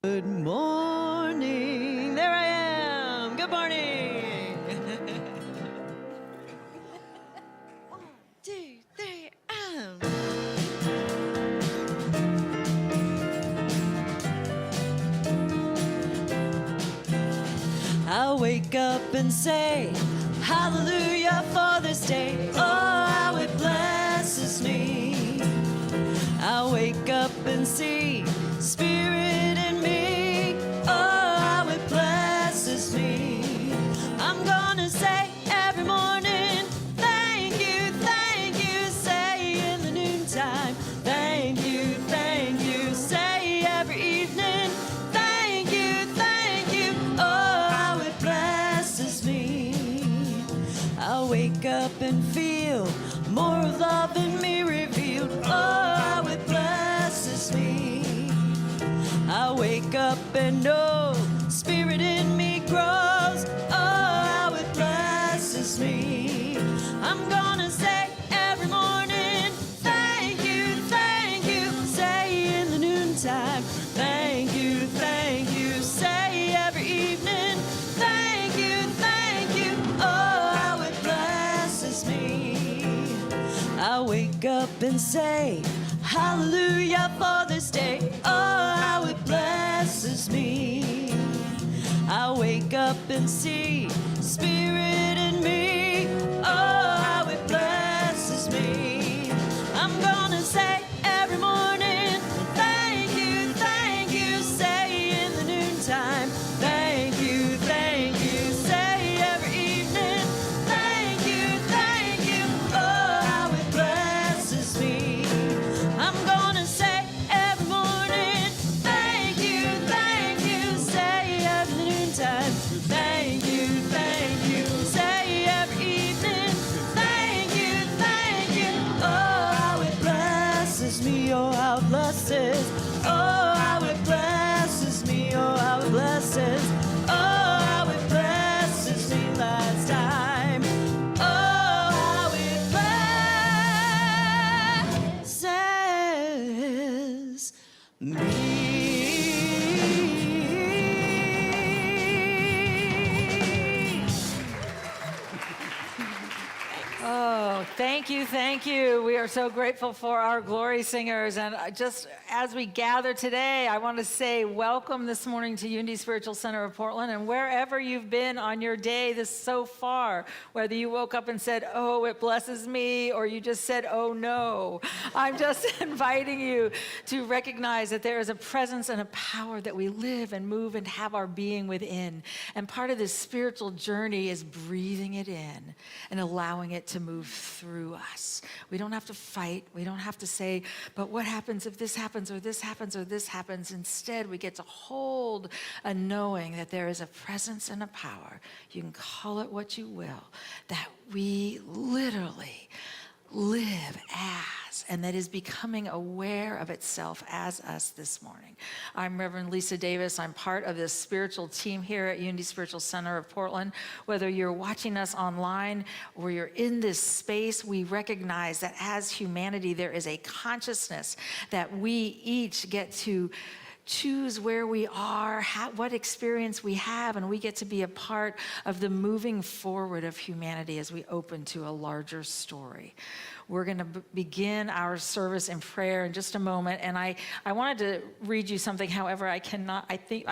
Good morning. There I am. Good morning. 1, 2, 3, I wake up and say, hallelujah for this day. Oh, how it blesses me. I wake up and see Spirit in me. Oh, how it blesses me. I'm gonna say every morning, thank you, say in the noontime, thank you, say every evening, thank you, oh, how it blesses me. I wake up and feel more of love in me revealed. wake up and know Spirit in me grows. Oh, how it blesses me. I'm gonna say every morning, thank you, thank you. Say in the noontime, thank you, thank you. Say every evening, thank you, thank you. Oh, how it blesses me. I wake up and say, hallelujah for this day. Oh, how it blesses me. I wake up and see Spirit in me. Oh, how it blesses me. I'm gonna say every morning, thank you, thank you. Say in the noontime, thank you, thank you. Say every evening, thank you, thank you. Oh, how it blesses me. I'm gonna say every morning, thank you, thank you. Say every noontime, thank you, thank you. Say every evening, thank you, thank you. Oh, how it blesses me, oh, how it blesses. Oh, how it blesses me, oh, how it blesses. Oh, how it blesses me last time. Oh, how it blesses me. Oh, thank you, thank you. We are so grateful for our glory singers. And just as we gather today, I want to say welcome this morning to Unity Spiritual Center of Portland. And wherever you've been on your day this so far, whether you woke up and said, oh, it blesses me, or you just said, oh, no, I'm just inviting you to recognize that there is a presence and a power that we live and move and have our being within. And part of this spiritual journey is breathing it in and allowing it to move through us. We don't have to fight. We don't have to say, but what happens if this happens or this happens or this happens? Instead, we get to hold a knowing that there is a presence and a power. You can call it what you will, that we literally live as, and that is becoming aware of itself as us this morning. I'm Reverend Lisa Davis. I'm part of this spiritual team here at Unity Spiritual Center of Portland. Whether you're watching us online or you're in this space, we recognize that as humanity, there is a consciousness that we each get to choose where we are, what experience we have, and we get to be a part of the moving forward of humanity as we open to a larger story. We're going to begin our service in prayer in just a moment, and I wanted to read you something. However, I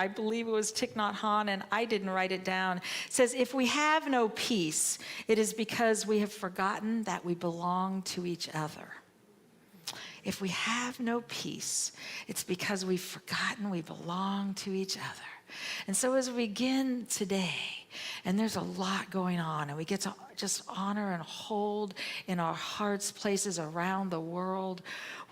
believe it was Thich Nhat Hanh, and I didn't write it down. It says, if we have no peace, it is because we have forgotten that we belong to each other. If we have no peace, it's because we've forgotten we belong to each other. And so as we begin today, and there's a lot going on, and we get to just honor and hold in our hearts places around the world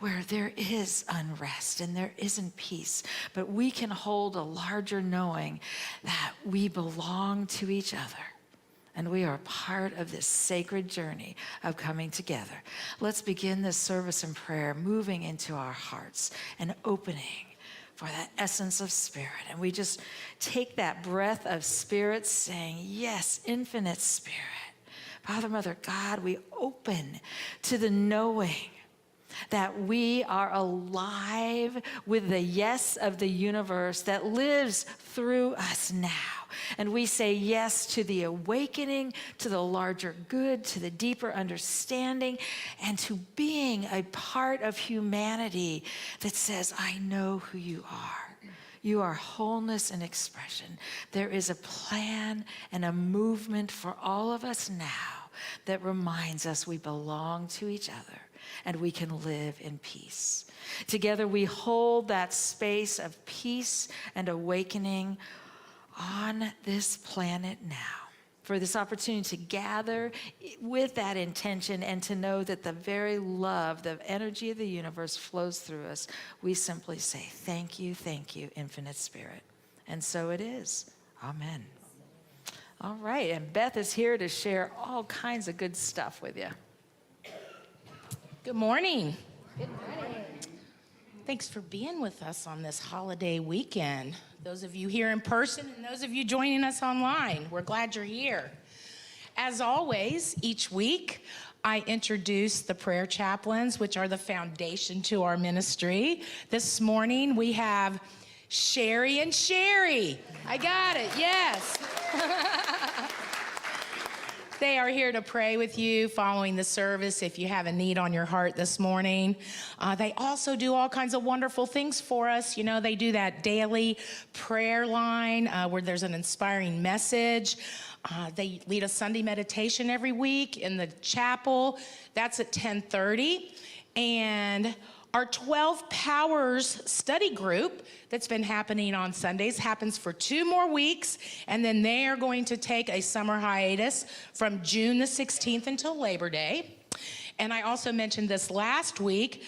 where there is unrest and there isn't peace, but we can hold a larger knowing that we belong to each other. And we are part of this sacred journey of coming together. Let's begin this service in prayer, moving into our hearts and opening for that essence of Spirit. And we just take that breath of Spirit, saying, yes, infinite Spirit. Father, Mother, God, we open to the knowing that we are alive with the yes of the universe that lives through us now. And we say yes to the awakening, to the larger good, to the deeper understanding, and to being a part of humanity that says, I know who you are. You are wholeness and expression. There is a plan and a movement for all of us now that reminds us we belong to each other and we can live in peace. Together we hold that space of peace and awakening on this planet now. For this opportunity to gather with that intention and to know that the very love, the energy of the universe flows through us, we simply say, thank you, infinite Spirit. And so it is. Amen. All right, and Beth is here to share all kinds of good stuff with you. Good morning. Good morning. Thanks for being with us on this holiday weekend. Those of you here in person and those of you joining us online, we're glad you're here. As always, each week, I introduce the prayer chaplains, which are the foundation to our ministry. This morning, we have Sherry and Sherry. I got it, yes. They are here to pray with you following the service if you have a need on your heart this morning. They also do all kinds of wonderful things for us. You know, they do that daily prayer line where there's an inspiring message. They lead a Sunday meditation every week in the chapel. That's at 10:30. And our 12 Powers study group that's been happening on Sundays happens for 2 more weeks, and then they are going to take a summer hiatus from June the 16th until Labor Day. And I also mentioned this last week,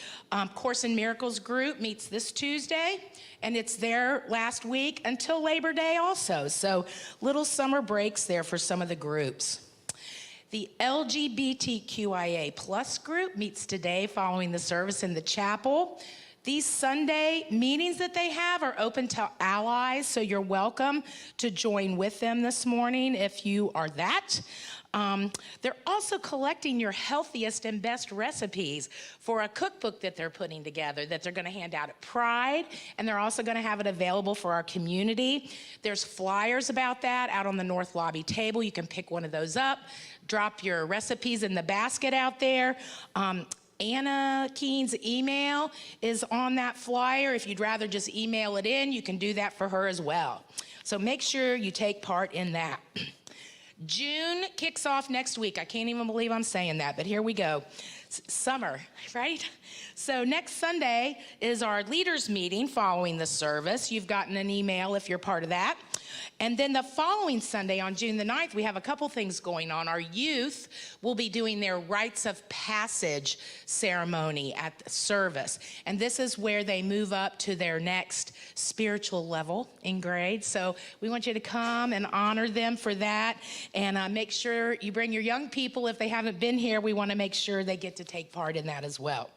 Course in Miracles group meets this Tuesday, and it's there last week until Labor Day also. So little summer breaks there for some of the groups. The LGBTQIA plus group meets today following the service in the chapel. These Sunday meetings that they have are open to allies, so you're welcome to join with them this morning if you are that. They're also collecting your healthiest and best recipes for a cookbook that they're putting together that they're going to hand out at Pride, and they're also going to have it available for our community. There's flyers about that out on the North Lobby table. You can pick one of those up, drop your recipes in the basket out there. Anna Keene's email is on that flyer. If you'd rather just email it in, you can do that for her as well. So make sure you take part in that. June kicks off next week. I can't even believe I'm saying that, but here we go. Summer, right? So next Sunday is our leaders meeting following the service. You've gotten an email if you're part of that. And then the following Sunday on June the 9th, we have a couple things going on. Our youth will be doing their rites of passage ceremony at the service. And this is where they move up to their next spiritual level in grade. So we want you to come and honor them for that. And make sure you bring your young people. If they haven't been here, we want to make sure they get to take part in that as well.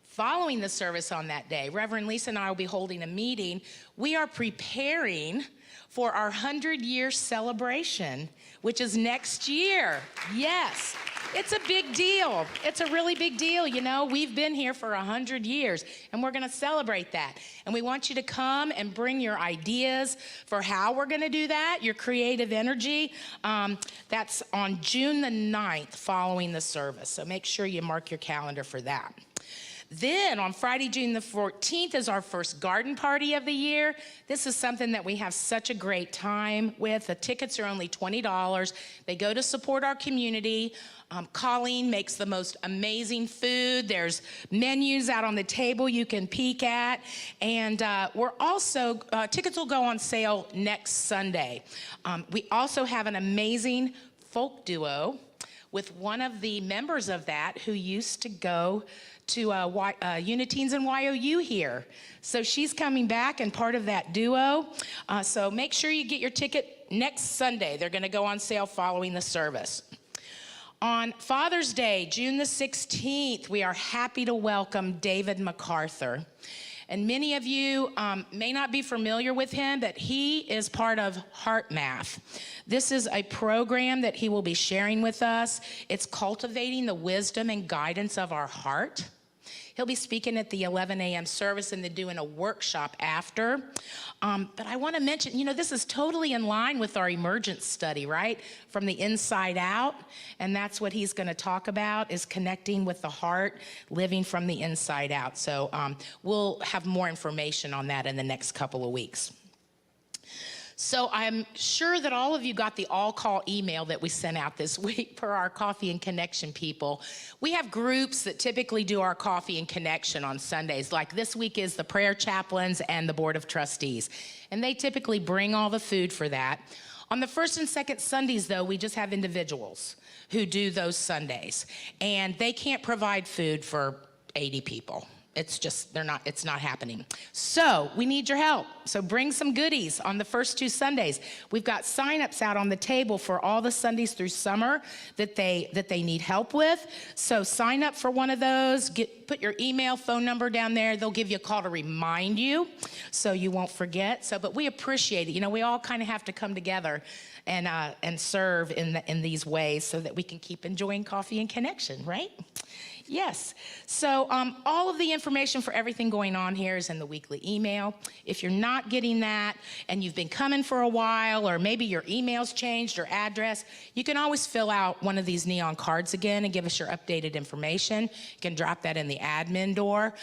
Following the service on that day, Reverend Lisa and I will be holding a meeting. We are preparing for our 100-year celebration, which is next year. Yes, it's a big deal. It's a really big deal. You know, we've been here for 100 years, and we're going to celebrate that. And we want you to come and bring your ideas for how we're going to do that, your creative energy. That's on June the 9th following the service. So make sure you mark your calendar for that. Then on Friday, June the 14th is our first garden party of the year. This is something that we have such a great time with. The tickets are only $20. They go to support our community. Colleen makes the most amazing food. There's menus out on the table you can peek at. And we're also, tickets will go on sale next Sunday. We also have an amazing folk duo with one of the members of that who used to go to Uniteens and YOU here. So she's coming back and part of that duo. So make sure you get your ticket next Sunday. They're going to go on sale following the service. On Father's Day, June the 16th, we are happy to welcome David MacArthur. And many of you may not be familiar with him, but he is part of Heart Math. This is a program that he will be sharing with us. It's cultivating the wisdom and guidance of our heart. He'll be speaking at the 11 a.m. service and then doing a workshop after. But I want to mention, you know, this is totally in line with our Emergence study, right? From the inside out. And that's what he's going to talk about, is connecting with the heart, living from the inside out. So we'll have more information on that in the next couple of weeks. So I'm sure that all of you got the all-call email that we sent out this week for our Coffee and Connection people. We have groups that typically do our Coffee and Connection on Sundays. Like this week is the prayer chaplains and the Board of Trustees. And they typically bring all the food for that. On the first and second Sundays, though, we just have individuals who do those Sundays. And they can't provide food for 80 people. it's not happening. So we need your help. So bring some goodies on the first 2 Sundays. We've got signups out on the table for all the Sundays through summer that they need help with. So sign up for one of those. Put your email, phone number down there. They'll give you a call to remind you so you won't forget. But we appreciate it. You know, we all kind of have to come together and serve in these ways so that we can keep enjoying coffee and connection, right? Yes. So all of the information for everything going on here is in the weekly email. If you're not getting that and you've been coming for a while, or maybe your email's changed or address, you can always fill out one of these neon cards again and give us your updated information. You can drop that in the admin door.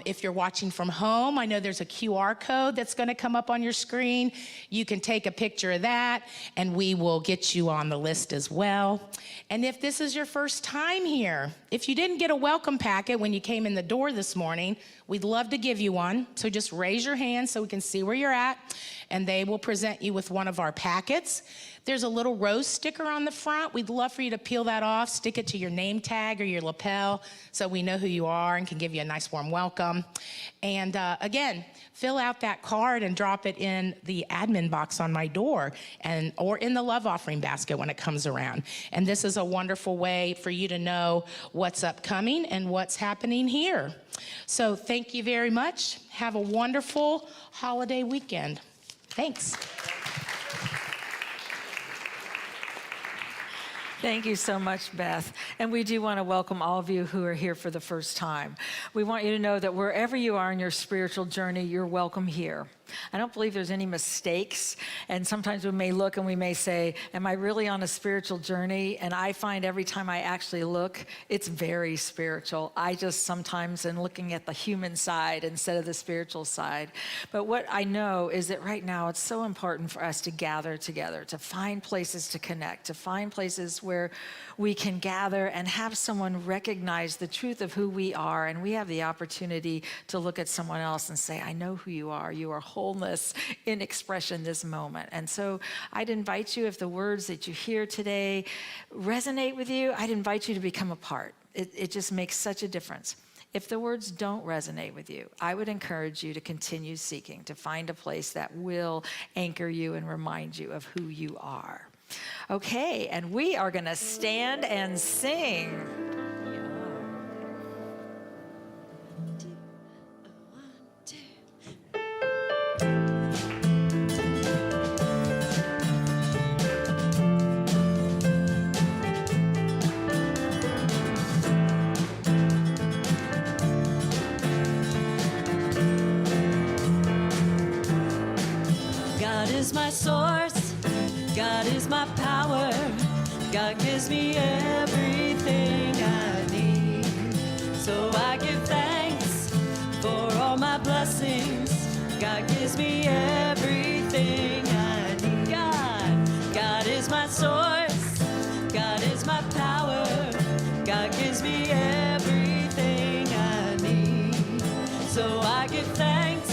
If you're watching from home, I know there's a QR code that's going to come up on your screen. You can take a picture of that and we will get you on the list as well. And if this is your first time here, if you didn't get a welcome packet when you came in the door this morning, we'd love to give you one. So just raise your hand so we can see where you're at, and they will present you with one of our packets. There's a little rose sticker on the front. We'd love for you to peel that off, stick it to your name tag or your lapel so we know who you are and can give you a nice warm welcome. And again, fill out that card and drop it in the admin box on my door or in the love offering basket when it comes around. And this is a wonderful way for you to know what's upcoming and what's happening here. So thank you very much. Have a wonderful holiday weekend. Thanks. Thank you so much, Beth. And we do want to welcome all of you who are here for the first time. We want you to know that wherever you are in your spiritual journey, you're welcome here. I don't believe there's any mistakes. And sometimes we may look and we may say, am I really on a spiritual journey? And I find every time I actually look, it's very spiritual. I just sometimes am looking at the human side instead of the spiritual side. But what I know is that right now it's so important for us to gather together, to find places to connect, to find places where we can gather and have someone recognize the truth of who we are. And we have the opportunity to look at someone else and say, I know who you are. You are wholeness in expression this moment. And so I'd invite you, if the words that you hear today resonate with you, I'd invite you to become a part. It just makes such a difference. If the words don't resonate with you, I would encourage you to continue seeking, to find a place that will anchor you and remind you of who you are. Okay, and we are going to stand and sing. God is my source, God is my power, God gives me everything I need. So I give thanks for all my blessings, God gives me everything I need. God is my source, God is my power, God gives me everything I need. So I give thanks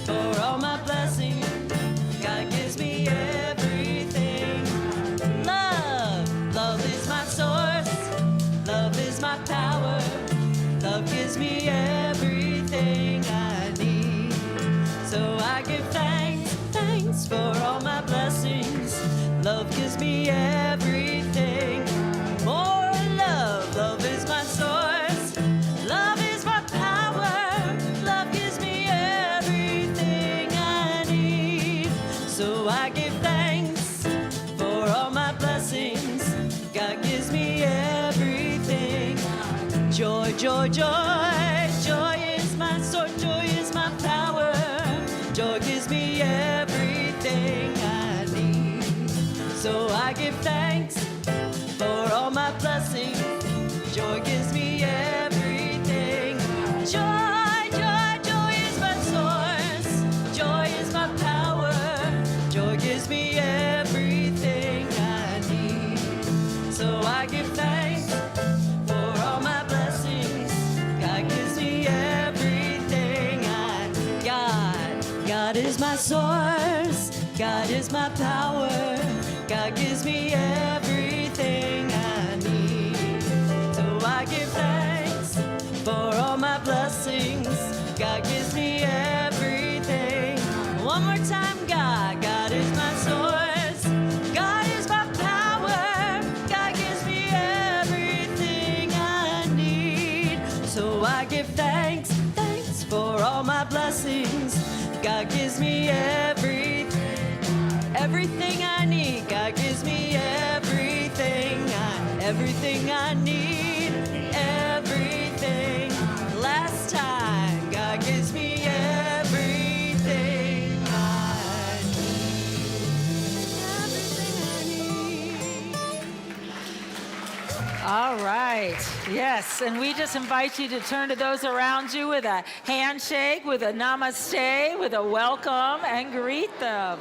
for all my blessings, God gives me everything. Love is my source, love is my power, love gives me everything I need. So I give thanks for all my blessings, love gives me everything. More love is my source, love is my power, love gives me everything I need. So I give thanks for all my blessings, God gives me everything. Joy, joy, joy, joy is my source, joy is my power, joy gives me everything I need. So I give thanks for all my blessings, joy gives me everything. Joy, joy, joy is my source, joy is my power, joy gives me everything I need. So I give thanks for all my blessings, God gives me everything God is my source, God is my power, God gives me everything I need. So I give thanks for all my blessings. God gives me everything. One more time, God. God is my source. God is my power. God gives me everything I need. So I give thanks for all my blessings. God gives me everything I need. God gives me everything I need. Everything. Last time, God gives me everything I need. All right. Yes. And we just invite you to turn to those around you with a handshake, with a namaste, with a welcome, and greet them.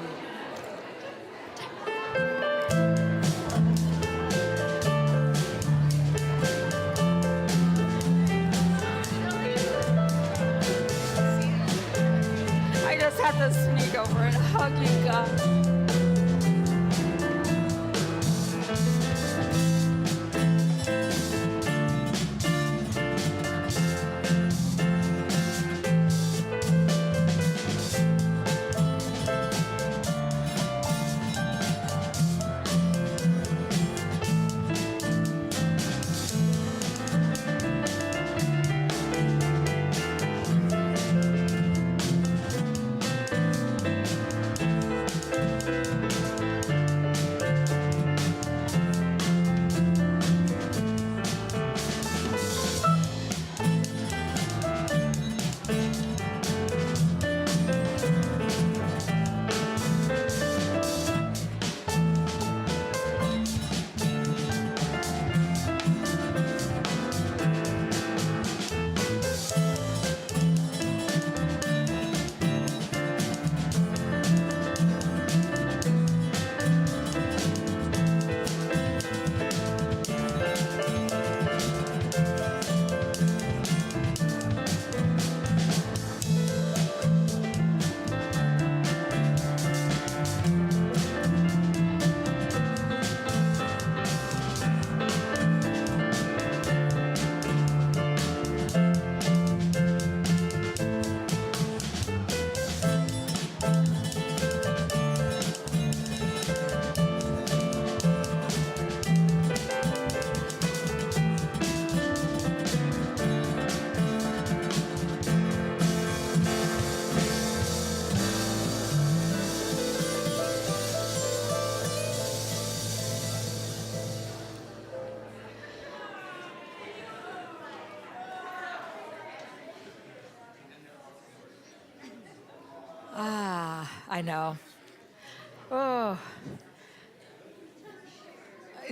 I just have to sneak over and hug you guys. I know. Oh.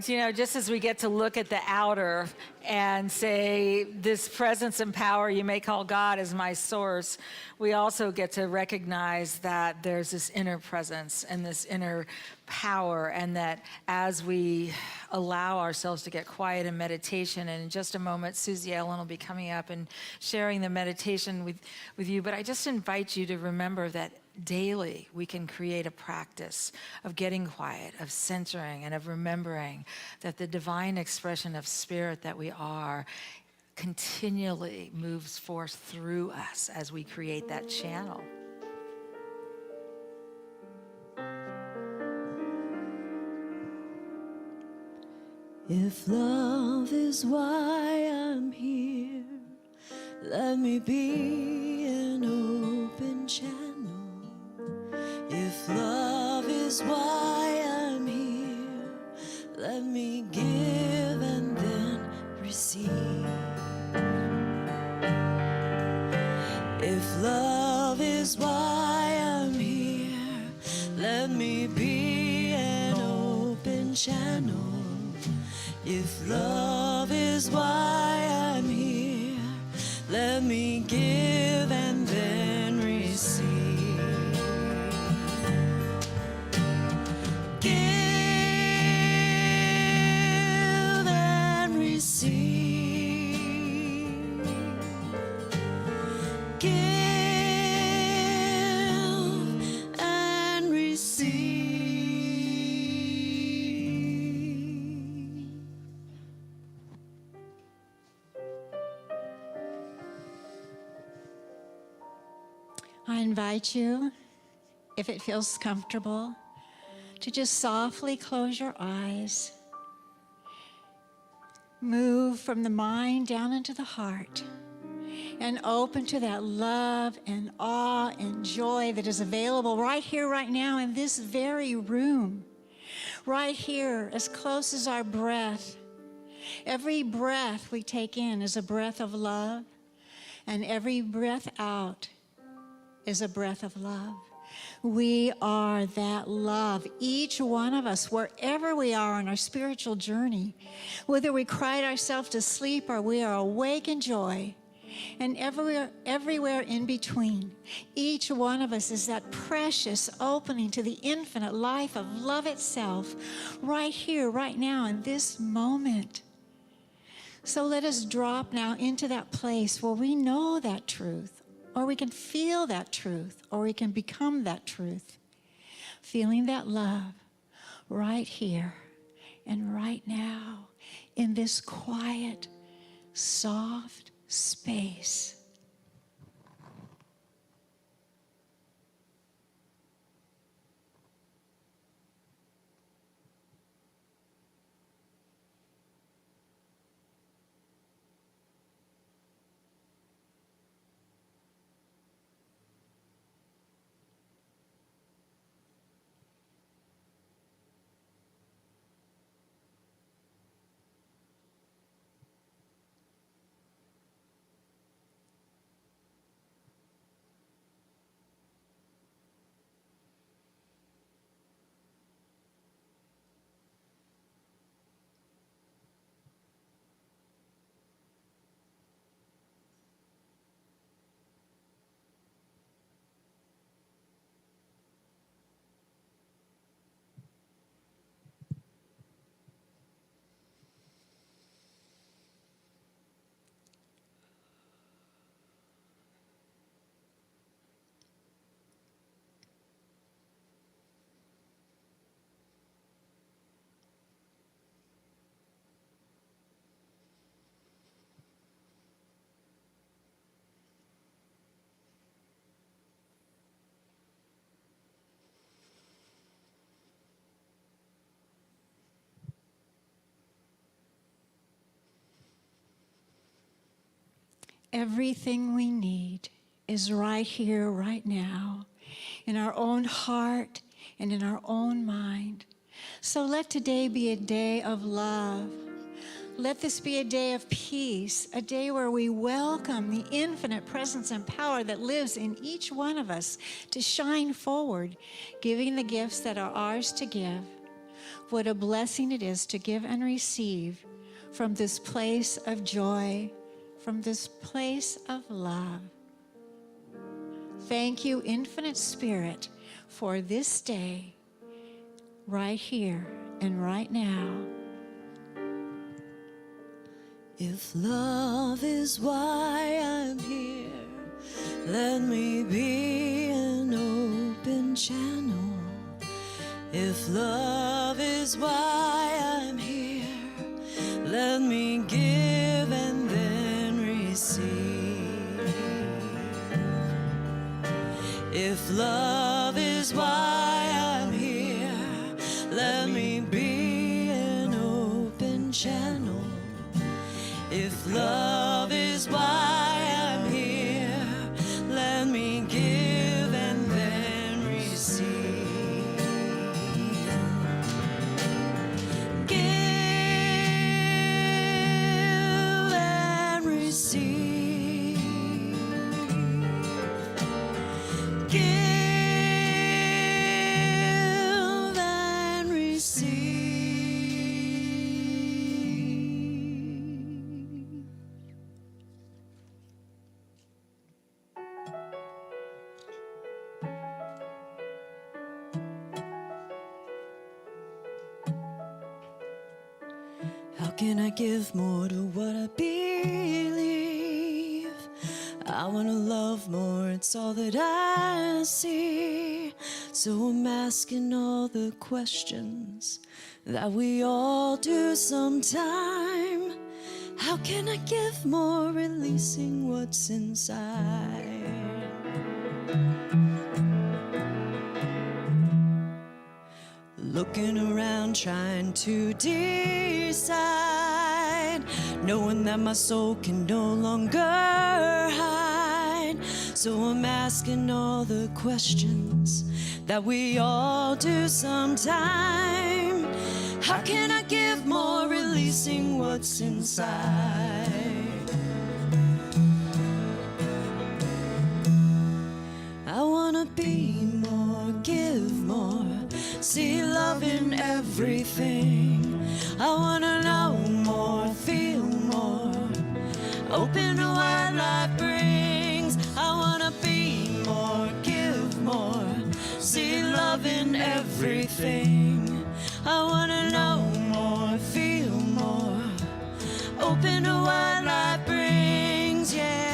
You know, just as we get to look at the outer and say, this presence and power you may call God is my source, we also get to recognize that there's this inner presence and this inner power, and that as we allow ourselves to get quiet in meditation, and in just a moment, Susie Ellen will be coming up and sharing the meditation with you, but I just invite you to remember that daily, we can create a practice of getting quiet, of centering, and of remembering that the divine expression of spirit that we are continually moves forth through us as we create that channel. If love is why I'm here, let me be an open channel. If love is why I'm here, let me give and then receive. If love is why I'm here, let me be an open channel. If love is why I'm here, let me give and then receive. invite you, if it feels comfortable, to just softly close your eyes. Move from the mind down into the heart and open to that love and awe and joy that is available right here, right now, in this very room. Right here, as close as our breath. Every breath we take in is a breath of love, and every breath out is a breath of love. We are that love, each one of us, wherever we are on our spiritual journey, whether we cried ourselves to sleep or we are awake in joy, and everywhere in between. Each one of us is that precious opening to the infinite life of love itself, right here, right now, in this moment. So let us drop now into that place where we know that truth, or we can feel that truth, or we can become that truth. Feeling that love right here and right now in this quiet, soft space. Everything we need is right here, right now, in our own heart and in our own mind. So let today be a day of love. Let this be a day of peace, a day where we welcome the infinite presence and power that lives in each one of us to shine forward, giving the gifts that are ours to give. What a blessing it is to give and receive from this place of joy, from this place of love. Thank you, Infinite Spirit, for this day, right here and right now. If love is why I'm here, let me be an open channel. If love is why I'm here, let me give and then receive. If love is why I'm here, let me be an open channel. If love is why I'm here, let me give and then receive. Give and receive. Give and receive. How can I give more to what I believe? I want to love more, it's all that I see. So I'm asking all the questions that we all do sometime. How can I give more, releasing what's inside? looking around trying to decide, knowing that my soul can no longer hide. So I'm asking all the questions that we all do sometime. How can I give more, releasing what's inside? I wanna be more, give more, see love in everything. I wanna know more, feel more, open to what life brings. I wanna be more, give more, see love in everything. I wanna know more, feel more, open to what life brings, yeah.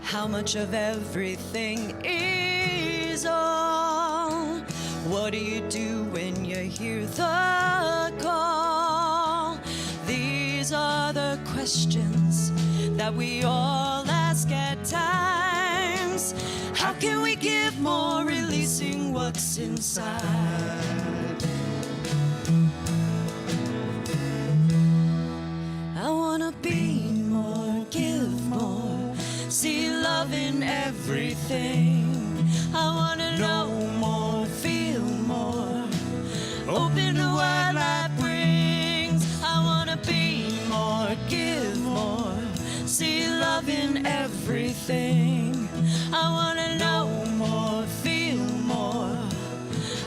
How much of everything is all? What do you do when you hear the call? These are the questions that we all ask at times. How can we give more, releasing what's inside? I wanna be more, give more, see love in everything. I wanna know more, feel more, open to what life brings. I wanna be more, give more, see love in everything. I wanna know more, feel more,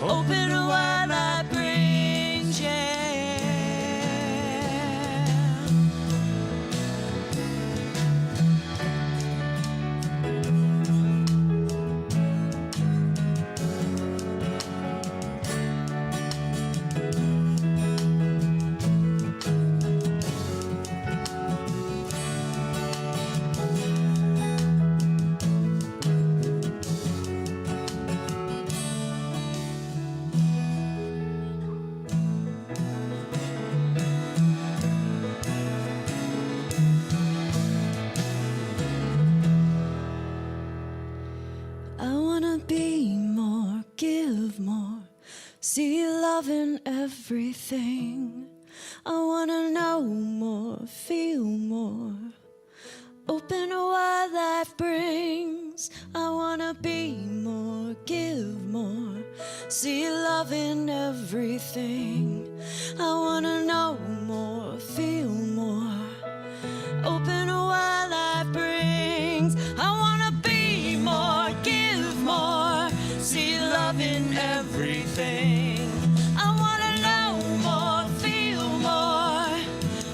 open to what life brings, yeah. I wanna be more, give more, see love in everything. I wanna know more, feel more, open to what life brings. I wanna be more, give more, see love in everything. I wanna know more, feel more, open to what life brings. I wanna be more, give more, see love in everything. I wanna know more, feel more,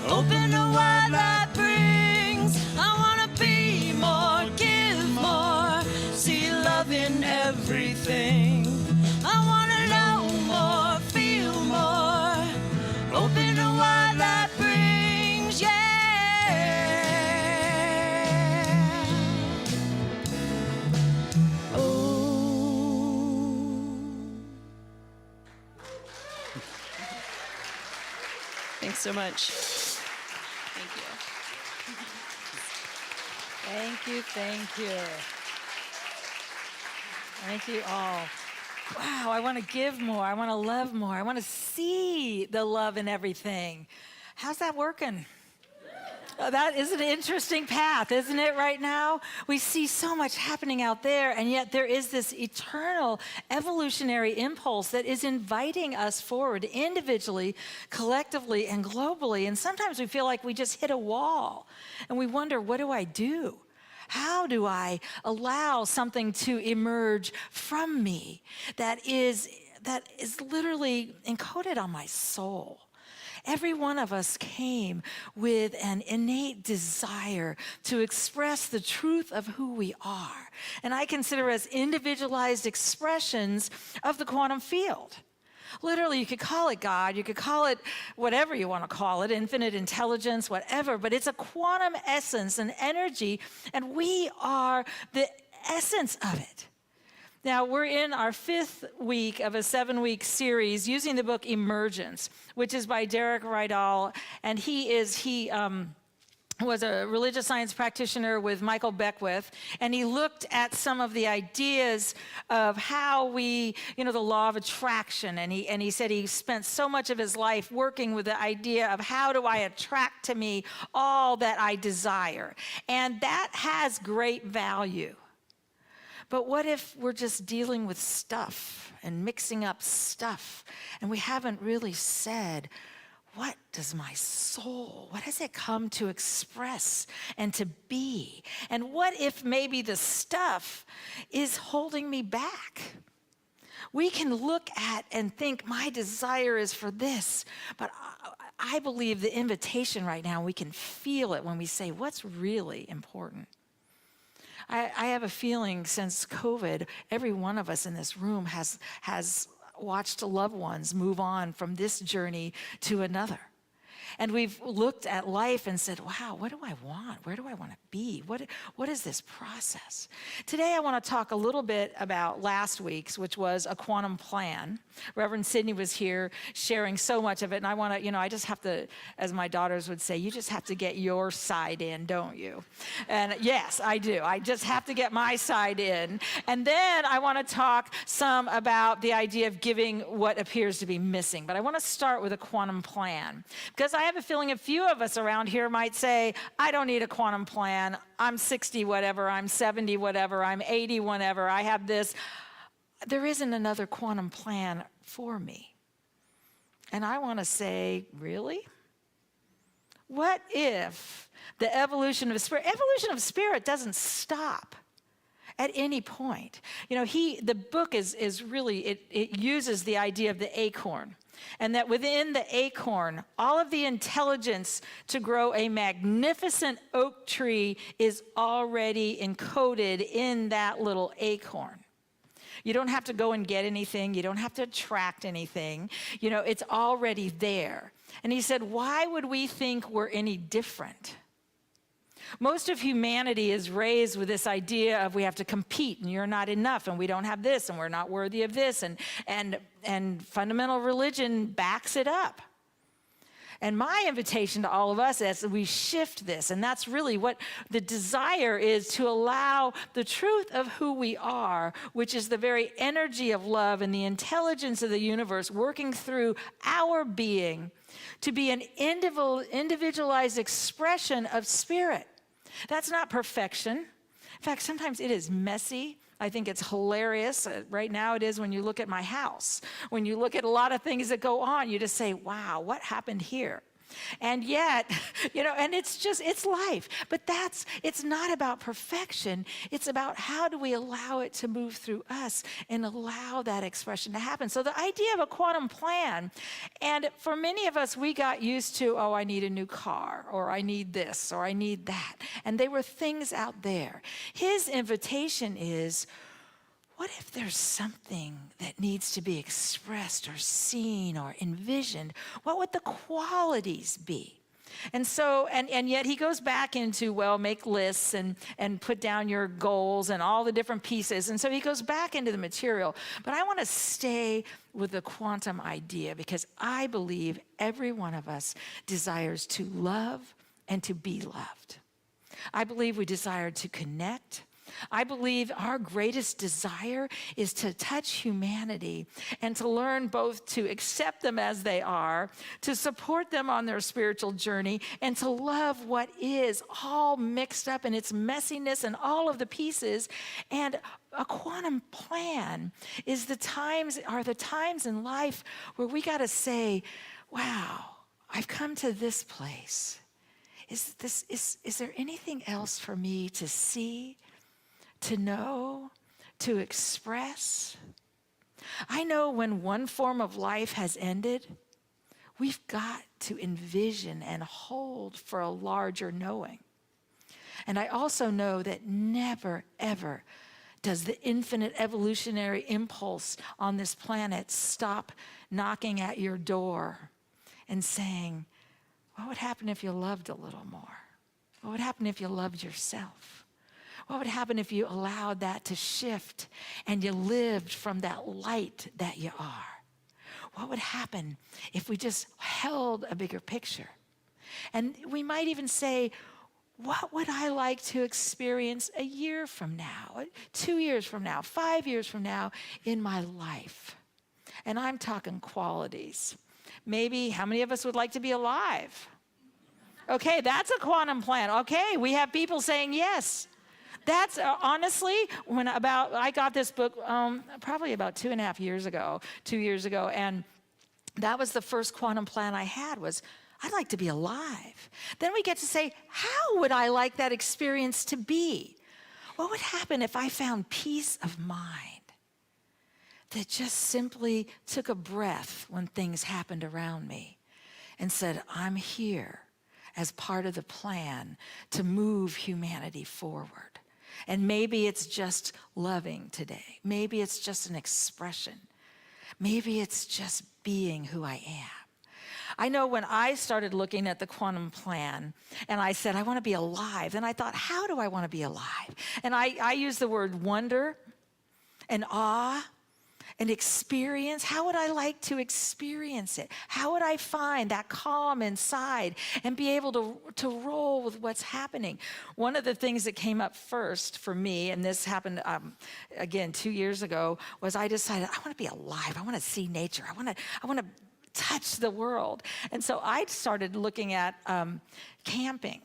open to what life brings. I wanna be more, give more, see love in everything. I wanna know more, feel more, open to what life brings, yeah. Thanks so much. Thank you. Thank you, thank you. Thank you all. Wow, I want to give more. I want to love more. I want to see the love in everything. How's that working? That is an interesting path, isn't it, right now? We see so much happening out there, and yet there is this eternal evolutionary impulse that is inviting us forward individually, collectively, and globally. And sometimes we feel like we just hit a wall, and we wonder, what do I do? How do I allow something to emerge from me that is literally encoded on my soul? Every one of us came with an innate desire to express the truth of who we are. And I consider as individualized expressions of the quantum field. Literally, you could call it God, you could call it whatever you want to call it, infinite intelligence, whatever, but it's a quantum essence, an energy, and we are the essence of it. Now, we're in our 5th week of a 7-week series using the book Emergence, which is by Derek Rydall, and he was a religious science practitioner with Michael Beckwith, and he looked at some of the ideas of how we, the law of attraction, and he said he spent so much of his life working with the idea of how do I attract to me all that I desire, and that has great value. But what if we're just dealing with stuff and mixing up stuff, and we haven't really said, what does my soul, what has it come to express and to be? And what if maybe the stuff is holding me back? We can look at and think, my desire is for this, but I believe the invitation right now, we can feel it when we say, what's really important? I have a feeling since COVID, every one of us in this room has watched loved ones move on from this journey to another. And we've looked at life and said, wow, what do I want? Where do I want to be? What is this process? Today, I want to talk a little bit about last week's, which was a quantum plan. Reverend Sidney was here sharing so much of it. And I want to, I just have to, as my daughters would say, you just have to get your side in, don't you? And yes, I do. I just have to get my side in. And then I want to talk some about the idea of giving what appears to be missing. But I want to start with a quantum plan, because I have a feeling a few of us around here might say, I don't need a quantum plan. I'm 60 whatever, I'm 70 whatever, I'm 80 whatever, I have this. There isn't another quantum plan for me. And I want to say, really? What if the evolution of spirit doesn't stop at any point? The book is really, it uses the idea of the acorn. And that within the acorn, all of the intelligence to grow a magnificent oak tree is already encoded in that little acorn. You don't have to go and get anything. You don't have to attract anything. It's already there. And he said, why would we think we're any different? Most of humanity is raised with this idea of we have to compete, and you're not enough, and we don't have this, and we're not worthy of this, and fundamental religion backs it up. And my invitation to all of us is we shift this, and that's really what the desire is, to allow the truth of who we are, which is the very energy of love and the intelligence of the universe working through our being, to be an individualized expression of spirit. That's not perfection. In fact, sometimes it is messy. I think it's hilarious. Right now it is when you look at my house. When you look at a lot of things that go on, you just say, wow, what happened here? And yet, and it's life. But it's not about perfection. It's about how do we allow it to move through us and allow that expression to happen. So the idea of a quantum plan, and for many of us, we got used to, I need a new car, or I need this, or I need that. And they were things out there. His invitation is, what if there's something that needs to be expressed or seen or envisioned? What would the qualities be? And so, and yet he goes back into, make lists and put down your goals and all the different pieces. And so he goes back into the material. But I want to stay with the quantum idea, because I believe every one of us desires to love and to be loved. I believe we desire to connect. I believe our greatest desire is to touch humanity and to learn both to accept them as they are, to support them on their spiritual journey, and to love what is all mixed up in its messiness and all of the pieces. And a quantum plan are the times in life where we got to say, wow, I've come to this place. Is there anything else for me to see, to know, to express? I know when one form of life has ended, we've got to envision and hold for a larger knowing. And I also know that never, ever does the infinite evolutionary impulse on this planet stop knocking at your door and saying, what would happen if you loved a little more? What would happen if you loved yourself? What would happen if you allowed that to shift and you lived from that light that you are? What would happen if we just held a bigger picture? And we might even say, what would I like to experience a year from now, 2 years from now, 5 years from now in my life? And I'm talking qualities. Maybe how many of us would like to be alive? Okay, that's a quantum plan. Okay, we have people saying yes. That's honestly, I got this book probably about 2.5 years ago, 2 years ago, and that was the first quantum plan I had was, I'd like to be alive. Then we get to say, how would I like that experience to be? What would happen if I found peace of mind that just simply took a breath when things happened around me and said, I'm here as part of the plan to move humanity forward. And maybe it's just loving today. Maybe it's just an expression. Maybe it's just being who I am. I know when I started looking at the quantum plan and I said, I want to be alive, and I thought, how do I want to be alive? And I used the word wonder and awe and experience. How would I like to experience it? How would I find that calm inside and be able to roll with what's happening? One of the things that came up first for me, and this happened again 2 years ago, was I decided I want to be alive. I want to see nature. I want to touch the world. And so I started looking at camping.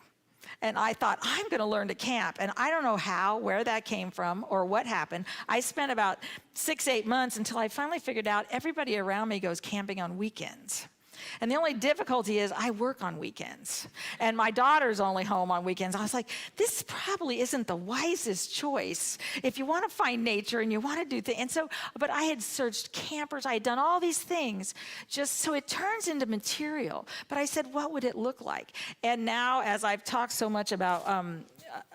And I thought, I'm going to learn to camp. And I don't know how, where that came from, or what happened. I spent about 6-8 months until I finally figured out everybody around me goes camping on weekends. And the only difficulty is I work on weekends. And my daughter's only home on weekends. I was like, this probably isn't the wisest choice if you want to find nature and you want to do things. And so, but I had searched campers. I had done all these things just so it turns into material. But I said, what would it look like? And now, as I've talked so much about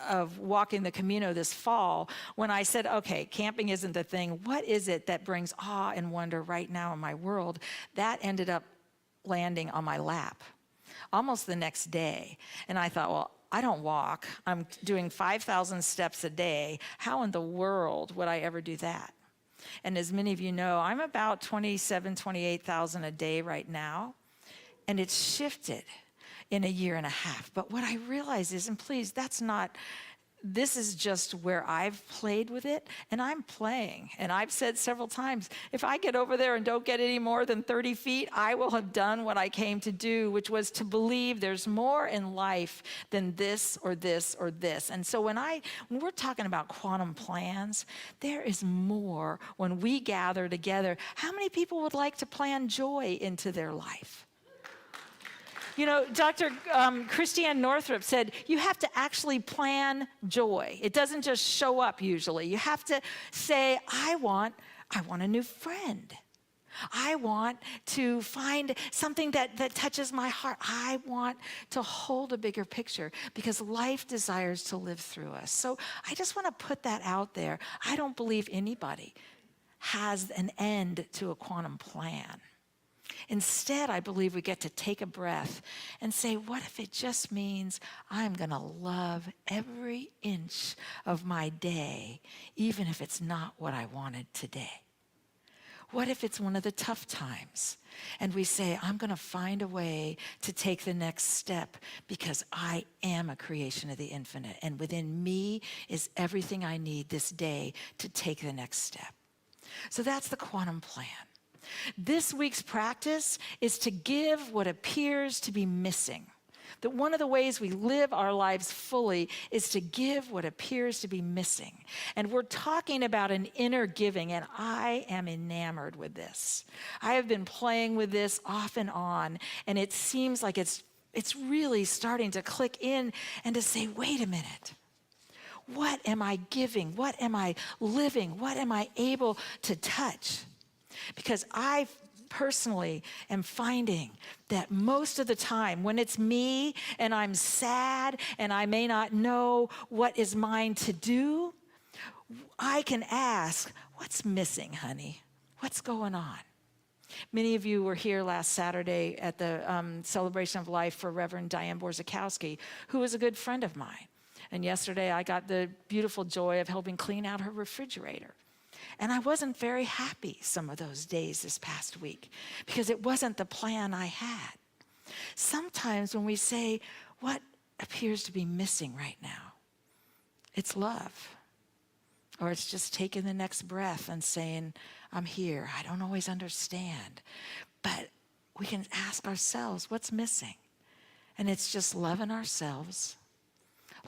of walking the Camino this fall, when I said, okay, camping isn't the thing, what is it that brings awe and wonder right now in my world? That ended up landing on my lap almost the next day. And I thought, well, I don't walk. I'm doing 5,000 steps a day. How in the world would I ever do that? And as many of you know, I'm about 28,000 a day right now. And it's shifted in a year and a half. But what I realize is, and please, this is just where I've played with it, and I'm playing. And I've said several times, if I get over there and don't get any more than 30 feet, I will have done what I came to do, which was to believe there's more in life than this or this or this. And so when we're talking about quantum plans, there is more when we gather together. How many people would like to plan joy into their life? You know, Dr. Christiane Northrup said, you have to actually plan joy. It doesn't just show up usually. You have to say, I want a new friend. I want to find something that touches my heart. I want to hold a bigger picture because life desires to live through us. So I just want to put that out there. I don't believe anybody has an end to a quantum plan. Instead, I believe we get to take a breath and say, what if it just means I'm going to love every inch of my day, even if it's not what I wanted today? What if it's one of the tough times and we say, I'm going to find a way to take the next step because I am a creation of the infinite, and within me is everything I need this day to take the next step. So that's the quantum plan. This week's practice is to give what appears to be missing. That one of the ways we live our lives fully is to give what appears to be missing. And we're talking about an inner giving, and I am enamored with this. I have been playing with this off and on, and it seems like it's really starting to click in and to say, wait a minute. What am I giving? What am I living? What am I able to touch? Because I personally am finding that most of the time when it's me and I'm sad and I may not know what is mine to do, I can ask, what's missing, honey? What's going on? Many of you were here last Saturday at the celebration of life for Reverend Diane Borzakowski, who is a good friend of mine. And yesterday I got the beautiful joy of helping clean out her refrigerator. And I wasn't very happy some of those days this past week because it wasn't the plan I had. Sometimes when we say, what appears to be missing right now? It's love. Or it's just taking the next breath and saying, I'm here. I don't always understand. But we can ask ourselves, what's missing? And it's just loving ourselves,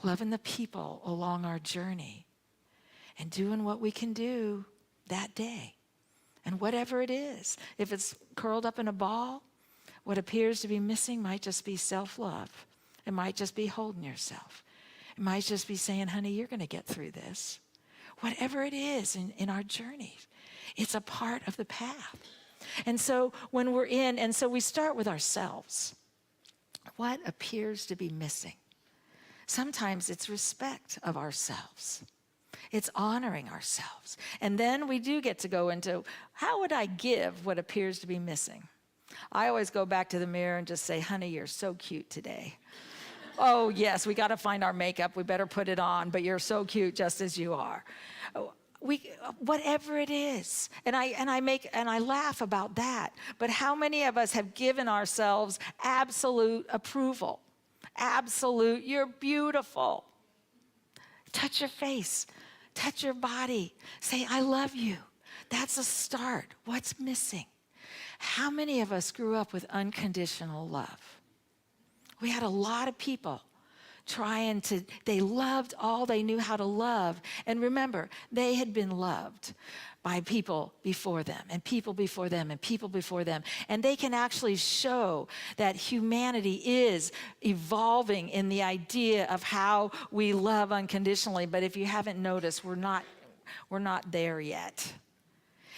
loving the people along our journey, and doing what we can do that day. And whatever it is, if it's curled up in a ball, what appears to be missing might just be self-love. It might just be holding yourself. It might just be saying, honey, you're going to get through this. Whatever it is in our journey, it's a part of the path. And so when we're in, and so we start with ourselves. What appears to be missing? Sometimes it's respect of ourselves. It's honoring ourselves. And then we do get to go into, how would I give what appears to be missing? I always go back to the mirror and just say, honey, you're so cute today. Oh, yes, we got to find our makeup. We better put it on, but you're so cute just as you are. Whatever it is. And I laugh about that. But how many of us have given ourselves absolute approval? Absolute, you're beautiful. Touch your face. Touch your body. Say, I love you. That's a start. What's missing? How many of us grew up with unconditional love? We had a lot of people they loved all they knew how to love. And remember, they had been loved by people before them and people before them and people before them. And they can actually show that humanity is evolving in the idea of how we love unconditionally. But if you haven't noticed, we're not there yet.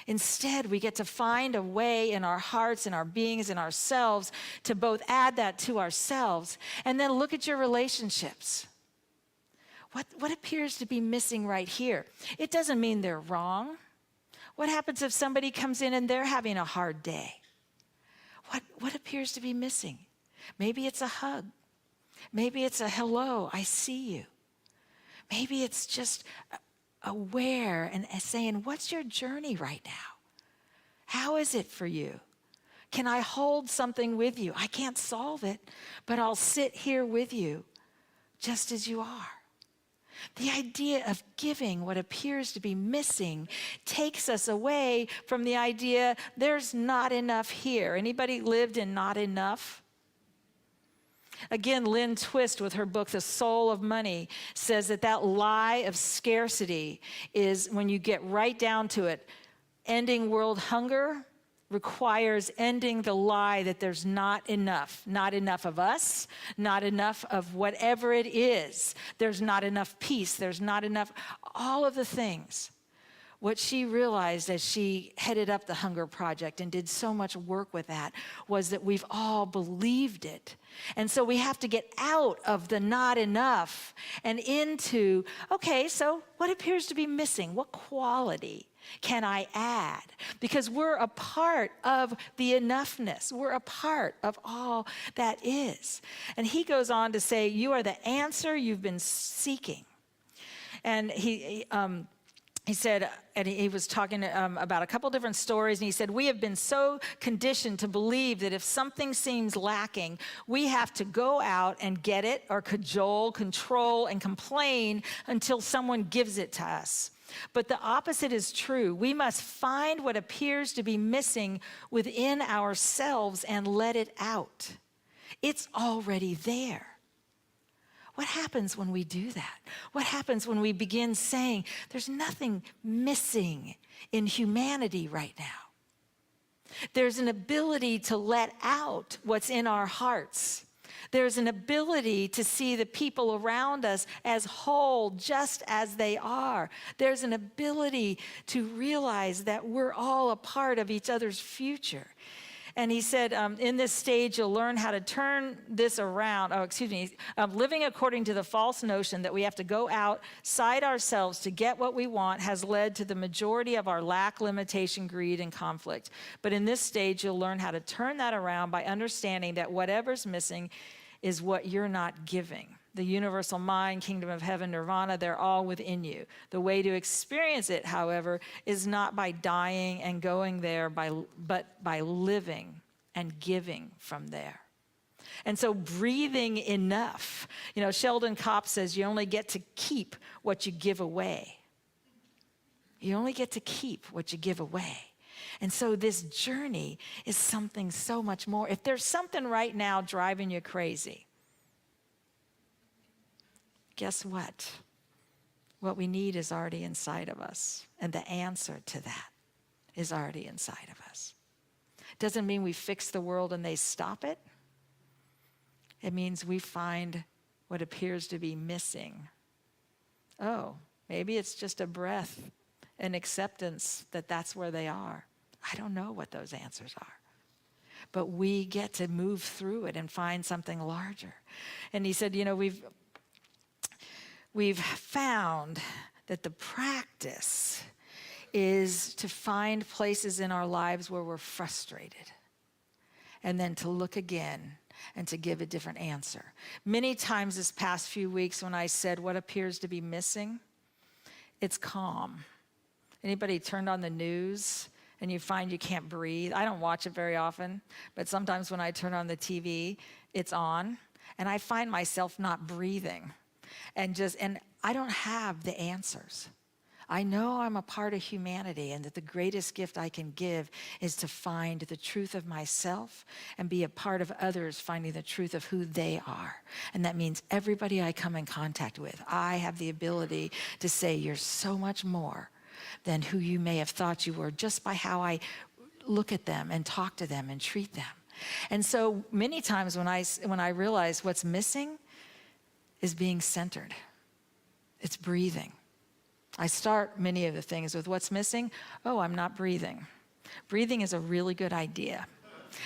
Instead, we get to find a way in our hearts, in our beings, in ourselves to both add that to ourselves and then look at your relationships. What appears to be missing right here? It doesn't mean they're wrong. What happens if somebody comes in and they're having a hard day? What appears to be missing? Maybe it's a hug. Maybe it's a hello, I see you. Maybe it's just aware and saying, what's your journey right now? How is it for you? Can I hold something with you? I can't solve it, but I'll sit here with you just as you are. The idea of giving what appears to be missing takes us away from the idea there's not enough here. Anybody lived in not enough? Again, Lynn Twist, with her book, The Soul of Money, says that lie of scarcity is, when you get right down to it, ending world hunger requires ending the lie that there's not enough of us, not enough of whatever it is. There's not enough peace. There's not enough, all of the things. What she realized as she headed up the Hunger Project and did so much work with that was that we've all believed it. And so we have to get out of the not enough and into, okay, so what appears to be missing? What quality can I add? Because we're a part of the enoughness. We're a part of all that is. And he goes on to say, you are the answer you've been seeking. And he said, and he was talking about a couple different stories, and he said, we have been so conditioned to believe that if something seems lacking, we have to go out and get it or cajole, control, and complain until someone gives it to us. But the opposite is true. We must find what appears to be missing within ourselves and let it out. It's already there. What happens when we do that? What happens when we begin saying, there's nothing missing in humanity right now? There's an ability to let out what's in our hearts. There's an ability to see the people around us as whole, just as they are. There's an ability to realize that we're all a part of each other's future. And he said, in this stage, you'll learn how to turn this around. Living according to the false notion that we have to go outside ourselves to get what we want has led to the majority of our lack, limitation, greed, and conflict. But in this stage, you'll learn how to turn that around by understanding that whatever's missing is what you're not giving. The universal mind, kingdom of heaven, nirvana, they're all within you. The way to experience it, however, is not by dying and going there, but by living and giving from there. And so breathing enough. You know, Sheldon Kopp says you only get to keep what you give away. You only get to keep what you give away. And so this journey is something so much more. If there's something right now driving you crazy, guess what? What we need is already inside of us. And the answer to that is already inside of us. Doesn't mean we fix the world and they stop it. It means we find what appears to be missing. Oh, maybe it's just a breath, an acceptance that that's where they are. I don't know what those answers are. But we get to move through it and find something larger. And he said, you know, we've found that the practice is to find places in our lives where we're frustrated, and then to look again and to give a different answer. Many times this past few weeks when I said what appears to be missing, it's calm. Anybody turned on the news and you find you can't breathe? I don't watch it very often, but sometimes when I turn on the TV, it's on, and I find myself not breathing. And I don't have the answers. I know I'm a part of humanity, and that the greatest gift I can give is to find the truth of myself and be a part of others finding the truth of who they are. And that means everybody I come in contact with, I have the ability to say, you're so much more than who you may have thought you were, just by how I look at them and talk to them and treat them. And so many times when I realize what's missing is being centered. It's breathing. I start many of the things with what's missing. Oh, I'm not breathing. Breathing is a really good idea.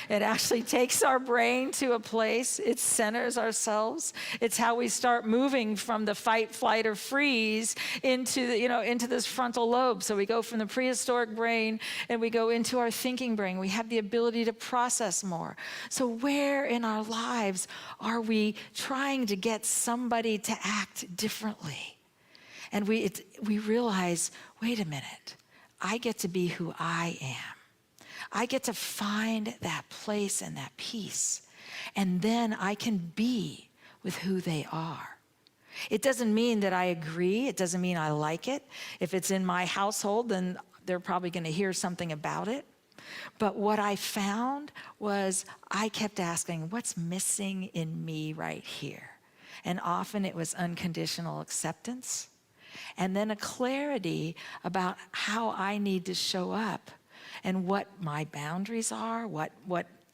It actually takes our brain to a place. It centers ourselves. It's how we start moving from the fight, flight, or freeze into this frontal lobe. So we go from the prehistoric brain and we go into our thinking brain. We have the ability to process more. So where in our lives are we trying to get somebody to act differently? And we realize, wait a minute, I get to be who I am. I get to find that place and that peace. And then I can be with who they are. It doesn't mean that I agree. It doesn't mean I like it. If it's in my household, then they're probably going to hear something about it. But what I found was I kept asking, what's missing in me right here? And often it was unconditional acceptance. And then a clarity about how I need to show up and what my boundaries are, what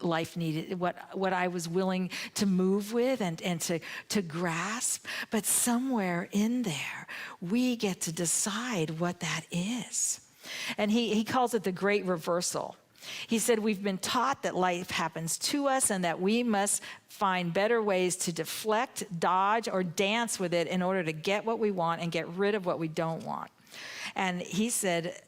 life needed, what I was willing to move with and to grasp. But somewhere in there, we get to decide what that is. And he calls it the great reversal. He said, we've been taught that life happens to us and that we must find better ways to deflect, dodge, or dance with it in order to get what we want and get rid of what we don't want. And he said,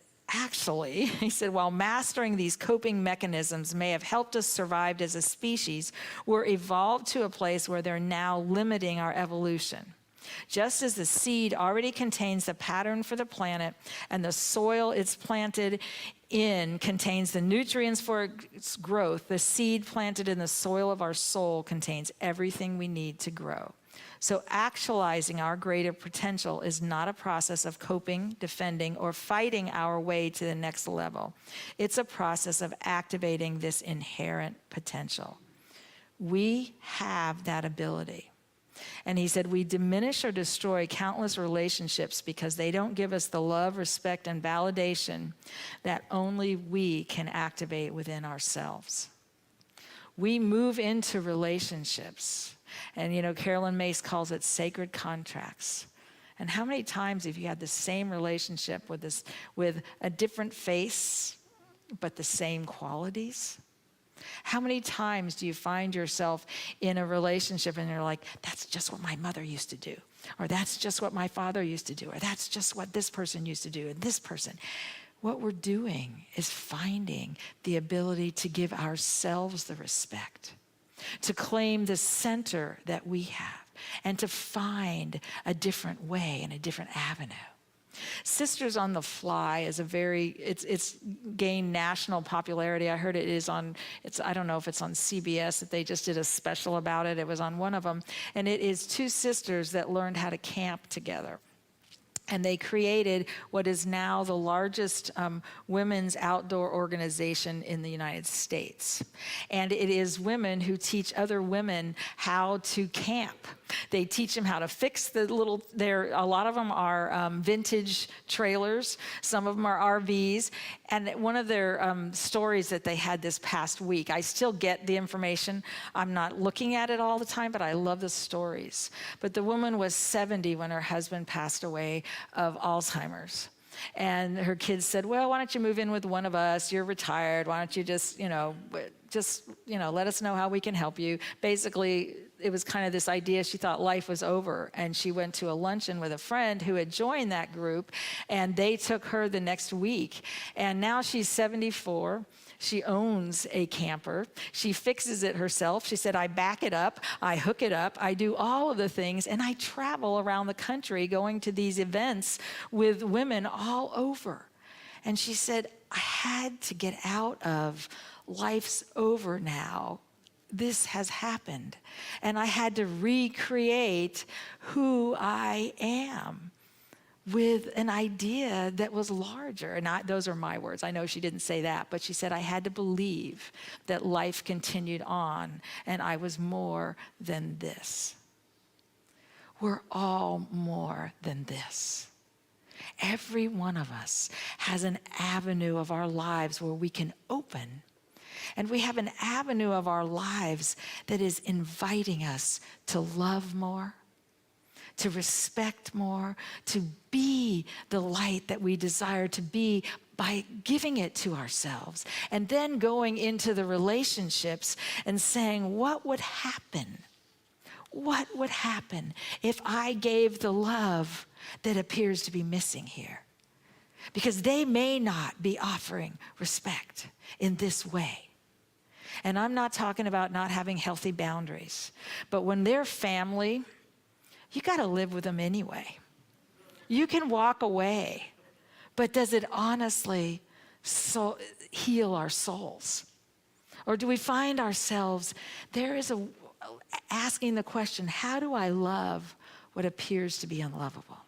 while mastering these coping mechanisms may have helped us survive as a species, we're evolved to a place where they're now limiting our evolution. Just as the seed already contains the pattern for the planet and the soil it's planted in contains the nutrients for its growth, the seed planted in the soil of our soul contains everything we need to grow. So actualizing our greater potential is not a process of coping, defending, or fighting our way to the next level. It's a process of activating this inherent potential. We have that ability. And he said, we diminish or destroy countless relationships because they don't give us the love, respect, and validation that only we can activate within ourselves. We move into relationships, and Carolyn Mace calls it sacred contracts. And how many times have you had the same relationship with a different face, but the same qualities? How many times do you find yourself in a relationship and you're like, that's just what my mother used to do, or that's just what my father used to do, or that's just what this person used to do, and this person. What we're doing is finding the ability to give ourselves the respect, to claim the center that we have, and to find a different way and a different avenue. Sisters on the Fly is it's gained national popularity. I heard I don't know if it's on CBS, that they just did a special about it. It was on one of them. And it is two sisters that learned how to camp together. And they created what is now the largest women's outdoor organization in the United States. And it is women who teach other women how to camp. They teach them how to fix a lot of them are vintage trailers. Some of them are RVs. And one of their stories that they had this past week, I still get the information. I'm not looking at it all the time, but I love the stories. But the woman was 70 when her husband passed away of Alzheimer's. And her kids said, well, why don't you move in with one of us? You're retired. Why don't you just let us know how we can help you. Basically, it was kind of this idea. She thought life was over. And she went to a luncheon with a friend who had joined that group. And they took her the next week. And now she's 74. She owns a camper. She fixes it herself. She said, I back it up, I hook it up, I do all of the things, and I travel around the country going to these events with women all over. And she said, I had to get out of life's over now. This has happened. And I had to recreate who I am with an idea that was larger. And those are my words. I know she didn't say that, but she said, I had to believe that life continued on and I was more than this. We're all more than this. Every one of us has an avenue of our lives where we can open. And we have an avenue of our lives that is inviting us to love more, to respect more, to be the light that we desire to be by giving it to ourselves. And then going into the relationships and saying, what would happen? What would happen if I gave the love that appears to be missing here? Because they may not be offering respect in this way. And I'm not talking about not having healthy boundaries, but when they're family, you got to live with them anyway. You can walk away, but does it honestly heal our souls? Or do we find ourselves, asking the question, how do I love what appears to be unlovable?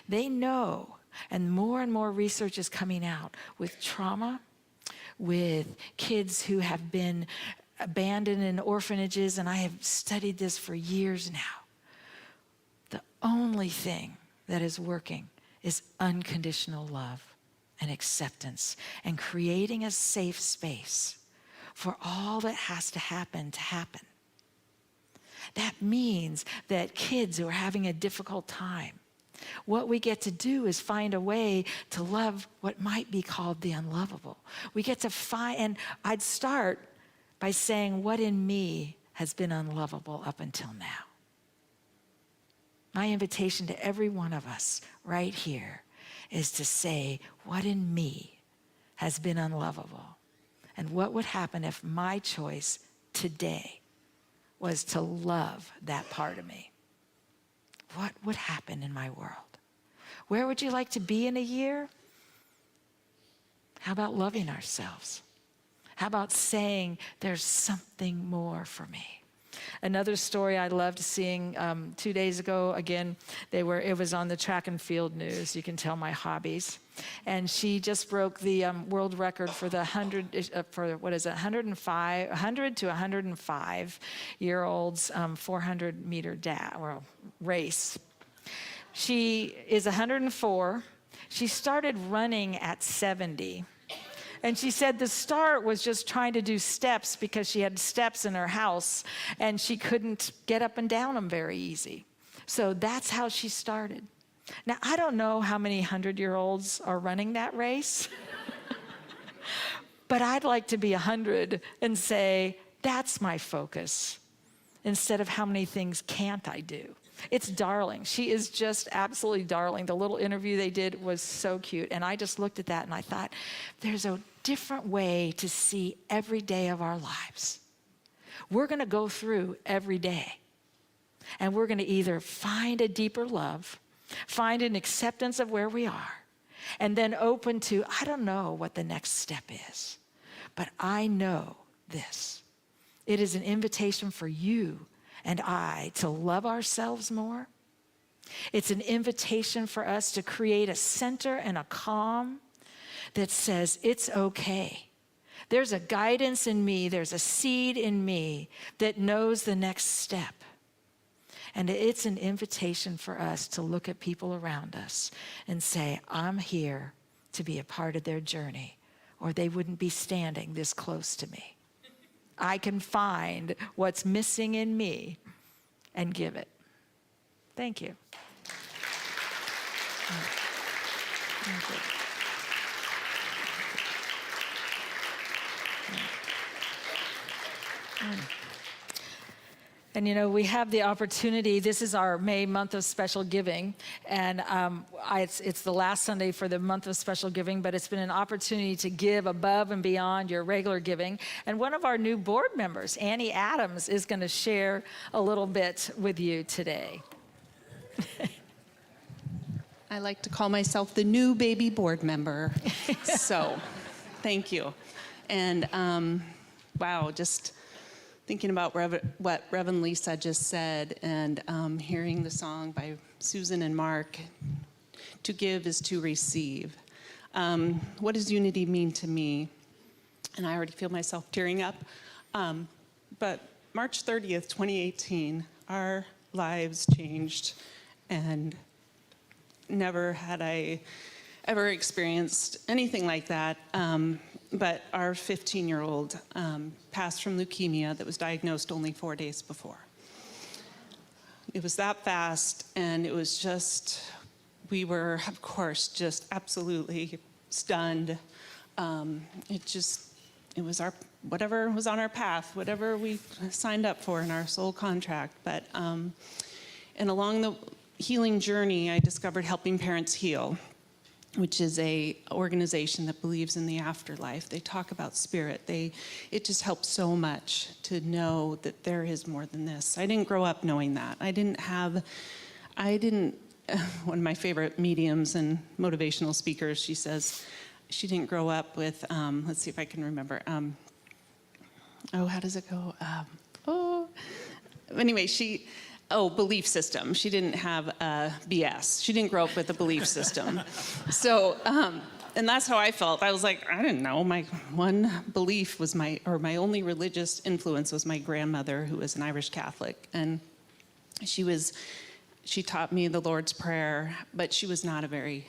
They know, and more research is coming out with trauma, with kids who have been abandoned in orphanages, and I have studied this for years now. The only thing that is working is unconditional love and acceptance and creating a safe space for all that has to happen. That means that kids who are having a difficult time, what we get to do is find a way to love what might be called the unlovable. We get to find, and I'd start by saying, what in me has been unlovable up until now? My invitation to every one of us right here is to say, what in me has been unlovable? And what would happen if my choice today was to love that part of me? What would happen in my world? Where would you like to be in a year? How about loving ourselves? How about saying there's something more for me? Another story I loved seeing 2 days ago, again, it was on the track and field news. You can tell my hobbies. And she just broke the world record for the 100 to 105-year-olds 400-meter race. She is 104. She started running at 70. And she said the start was just trying to do steps because she had steps in her house and she couldn't get up and down them very easy. So that's how she started. Now, I don't know how many 100-year-olds are running that race, but I'd like to be 100 and say, that's my focus, instead of how many things can't I do. It's darling. She is just absolutely darling. The little interview they did was so cute. And I just looked at that and I thought, there's a different way to see every day of our lives. We're going to go through every day. And we're going to either find a deeper love find an acceptance of where we are, and then open to, I don't know what the next step is, but I know this. It is an invitation for you and I to love ourselves more. It's an invitation for us to create a center and a calm that says it's okay. There's a guidance in me, there's a seed in me that knows the next step. And it's an invitation for us to look at people around us and say, I'm here to be a part of their journey, or they wouldn't be standing this close to me. I can find what's missing in me and give it. Thank you. Thank you. And you know, we have the opportunity, this is our May month of special giving, and it's the last Sunday for the month of special giving, but it's been an opportunity to give above and beyond your regular giving. And one of our new board members, Annie Adams, is going to share a little bit with you today. I like to call myself the new baby board member. So, thank you. And wow, just thinking about what Reverend Lisa just said, and hearing the song by Susan and Mark, to give is to receive. What does unity mean to me? And I already feel myself tearing up. But March 30th, 2018, our lives changed, and never had I ever experienced anything like that. But our 15-year-old passed from leukemia that was diagnosed only 4 days before. It was that fast, and it was just, we were, of course, just absolutely stunned. It was our, whatever was on our path, whatever we signed up for in our soul contract. But, and along the healing journey, I discovered Helping Parents Heal, which is a organization that believes in the afterlife. They talk about spirit. It just helps so much to know that there is more than this. I didn't grow up knowing that. One of my favorite mediums and motivational speakers, she says she didn't grow up with, let's see if I can remember. How does it go? Anyway, belief system. She didn't have BS. She didn't grow up with a belief system. So, and that's how I felt. I was like, I didn't know. My one belief was my only religious influence was my grandmother, who was an Irish Catholic. And she taught me the Lord's Prayer, but she was not a very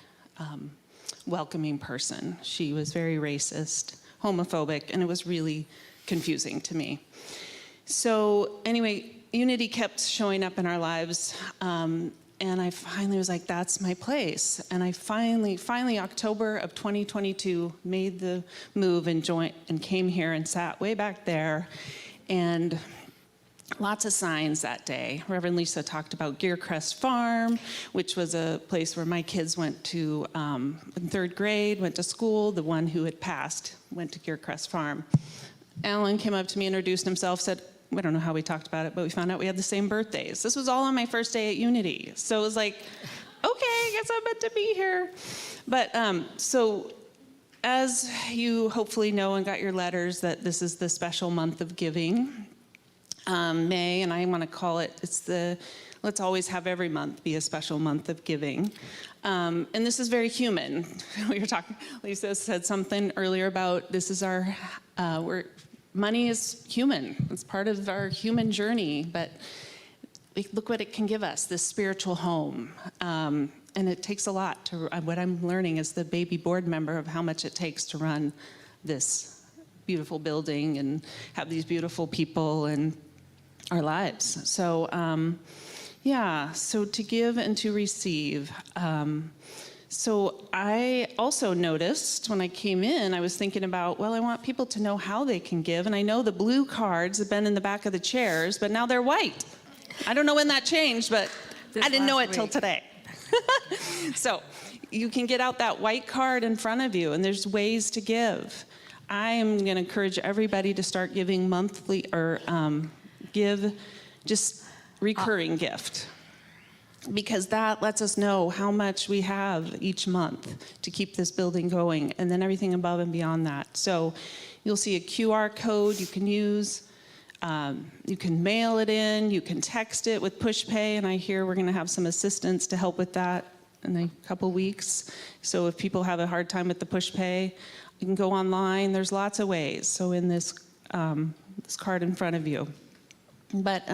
welcoming person. She was very racist, homophobic, and it was really confusing to me. So anyway, unity kept showing up in our lives, and I finally was like, that's my place. And I finally, October of 2022, made the move and joined and came here and sat way back there. And lots of signs that day. Reverend Lisa talked about Gearcrest Farm, which was a place where my kids went to in third grade, went to school. The one who had passed went to Gearcrest Farm. Alan came up to me, introduced himself, said, I don't know how we talked about it, but we found out we had the same birthdays. This was all on my first day at Unity. So it was like, okay, I guess I'm meant to be here. But so as you hopefully know and got your letters, that this is the special month of giving. May, and I want to call it, let's always have every month be a special month of giving. And this is very human. We were talking, Lisa said something earlier about this is our, money is human. It's part of our human journey, but look what it can give us, this spiritual home. And it takes a lot to, what I'm learning as the baby board member of how much it takes to run this beautiful building and have these beautiful people in our lives. So, so to give and to receive. So I also noticed when I came in, I was thinking about, well, I want people to know how they can give. And I know the blue cards have been in the back of the chairs, but now they're white. I don't know when that changed, but I didn't know it till today. So you can get out that white card in front of you, and there's ways to give. I am going to encourage everybody to start giving monthly or give just recurring gift. because that lets us know how much we have each month to keep this building going, and then everything above and beyond that. So you'll see a QR code you can use. You can mail it in, you can text it with PushPay, and I hear we're gonna have some assistance to help with that in a couple weeks. So if people have a hard time with the PushPay, you can go online. There's lots of ways. So in this card in front of you. But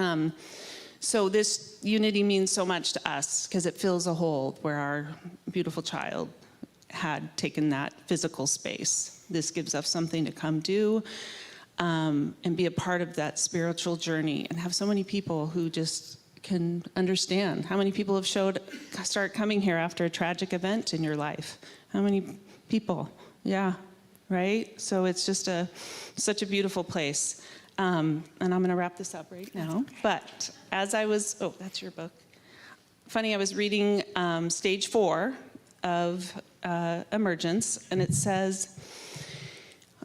so this unity means so much to us because it fills a hole where our beautiful child had taken that physical space. This gives us something to come do and be a part of that spiritual journey, and have so many people who just can understand. How many people have start coming here after a tragic event in your life? How many people? Yeah, right? So it's just such a beautiful place. And I'm going to wrap this up right now. But as I was, oh, that's your book. Funny, I was reading stage 4 of Emergence, and it says,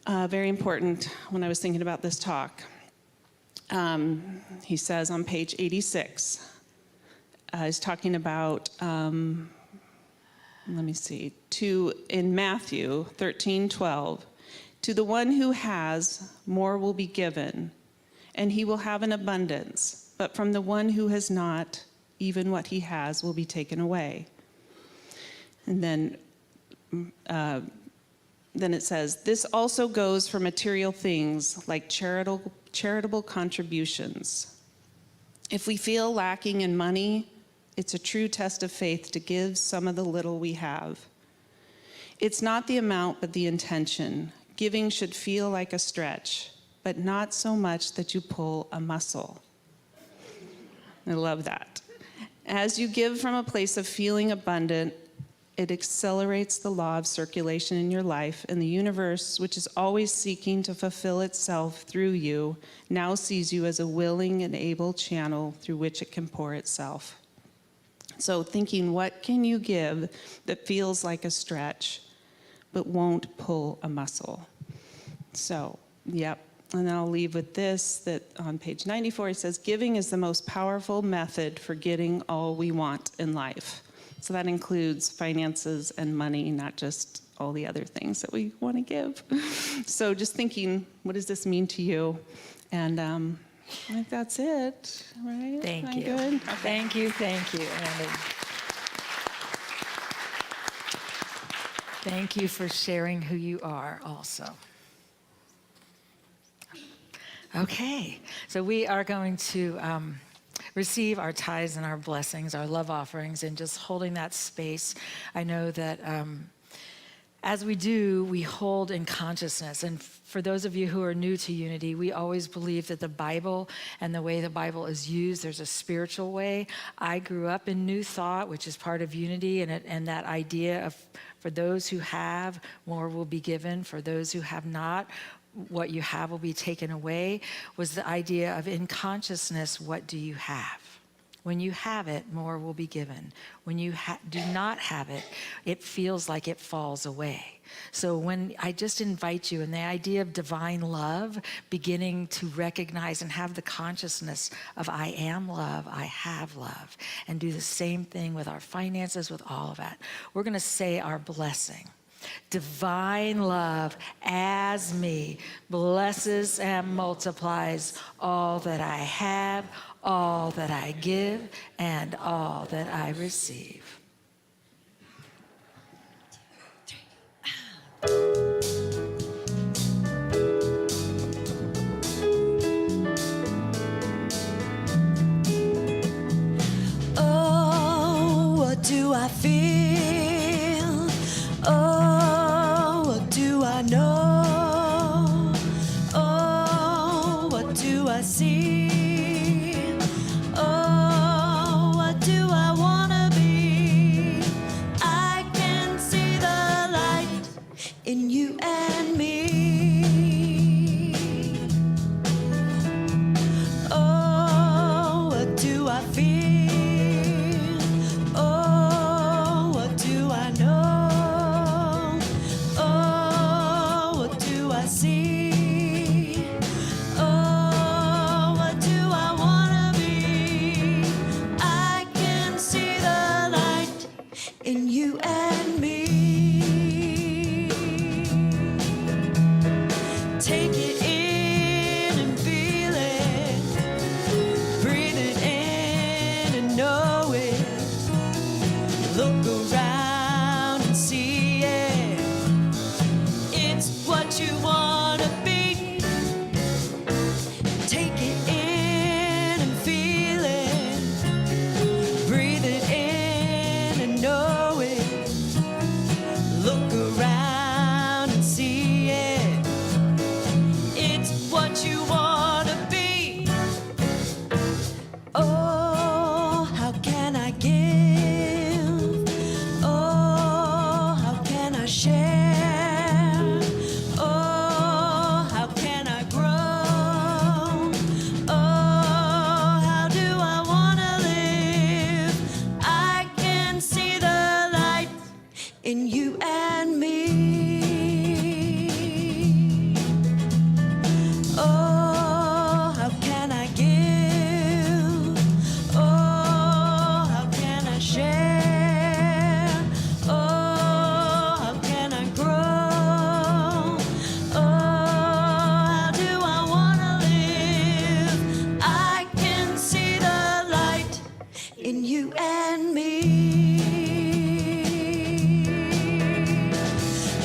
very important when I was thinking about this talk. He says on page 86, he's talking about, let me see, in Matthew 13:12, to the one who has, more will be given, and he will have an abundance. But from the one who has not, even what he has will be taken away. And then it says, this also goes for material things like charitable contributions. If we feel lacking in money, it's a true test of faith to give some of the little we have. It's not the amount, but the intention. Giving should feel like a stretch, but not so much that you pull a muscle. I love that. As you give from a place of feeling abundant, it accelerates the law of circulation in your life, and the universe, which is always seeking to fulfill itself through you, now sees you as a willing and able channel through which it can pour itself. So thinking, what can you give that feels like a stretch, but won't pull a muscle? So, yep. And then I'll leave with this, that on page 94, he says, giving is the most powerful method for getting all we want in life. So that includes finances and money, not just all the other things that we want to give. So just thinking, what does this mean to you? And I think that's it, right? Thank Am I you. good? Thank you, Andy. Thank you for sharing who you are also. Okay, so we are going to receive our tithes and our blessings, our love offerings, and just holding that space. I know that as we do, we hold in consciousness. And for those of you who are new to Unity, we always believe that the Bible and the way the Bible is used, there's a spiritual way. I grew up in New Thought, which is part of Unity, and that idea of for those who have, more will be given. For those who have not, what you have will be taken away, was the idea of in consciousness, what do you have? When you have it, more will be given. When you do not have it, it feels like it falls away. So when I just invite you in the idea of divine love, beginning to recognize and have the consciousness of I am love, I have love, and do the same thing with our finances, with all of that. We're going to say our blessing. Divine love as me blesses and multiplies all that I have, all that I give, and all that I receive. Oh, what do I feel? Oh, what do I know? Oh, what do I see? Oh, what do I want to be? I can see the light in you and me. Oh, what do I feel? Oh, what do I know? Oh, what do I see? Oh, what do I want to be? I can see and me. Take it in and feel it. Breathe it in and know it. Look around and see it. It's what you want to be. Take it in and feel it. Breathe it in and know it. Look around and see it. It's what you want to be. Oh, how can I give? Oh, how can I share? Oh, how can I grow? Oh, how do I want to live? I can see the light in you and me. Oh, how can I give? Oh, how can I share? Oh, how can I grow? Oh, how do I want to live? I can see the light in you and me.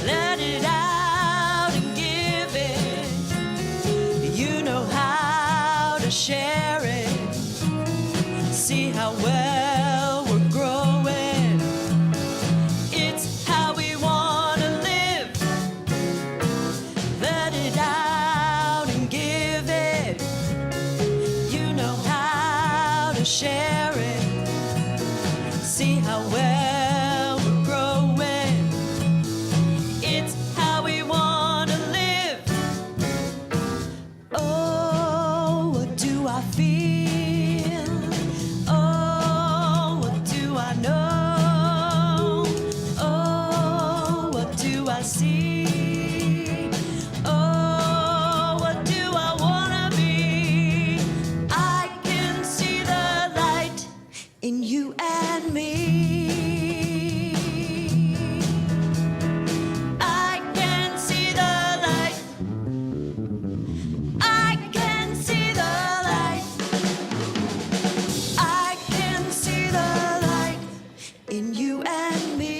Let it out and give it. You know how to share it. See how well we're growing. It's how we want to live. Let it out and give it. You know how to share it. See how well we're growing. It's how we want to live. Oh, what do I feel? Oh, what do I know? Oh, what do I see? Oh, what do I want to be? I can see the light in you and me. I can see the light. I can see the light. I can see the light in you and me.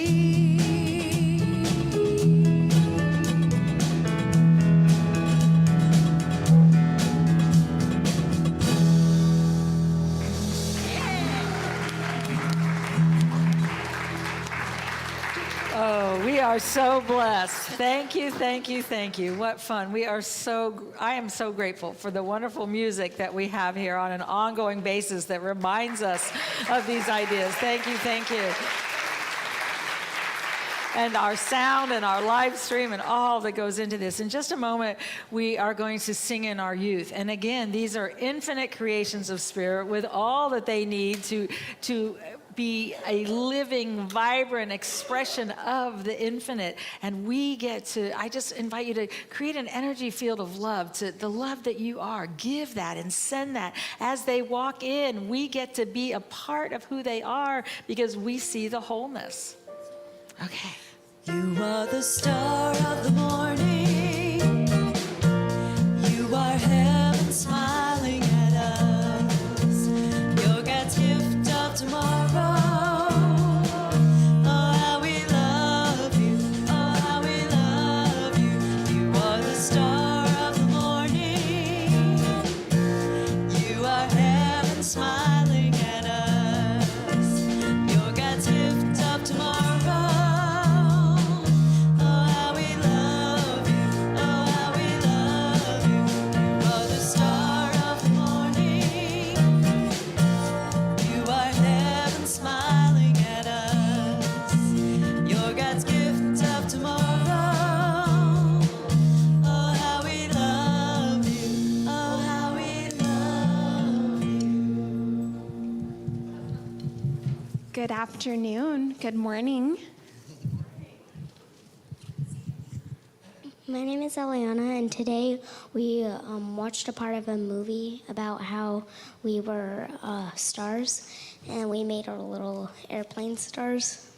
Oh, we are so blessed. Thank you, thank you, thank you. What fun. I am so grateful for the wonderful music that we have here on an ongoing basis that reminds us of these ideas. Thank you, thank you. And our sound and our live stream and all that goes into this. In just a moment, we are going to sing in our youth. And again, these are infinite creations of spirit with all that they need to be a living, vibrant expression of the infinite. And we get to, I just invite you to create an energy field of love, to the love that you are. Give that and send that. As they walk in, we get to be a part of who they are because we see the wholeness. Okay. You are the star of the morning. You are heaven smiling at us. You're God's gift of tomorrow. Oh, how we love you. Oh, how we love you. You are the star of the morning. You are heaven smiling at us. You're God's gift of tomorrow. Good afternoon. Good morning. My name is Eliana, and today we watched a part of a movie about how we were stars, and we made our little airplane stars.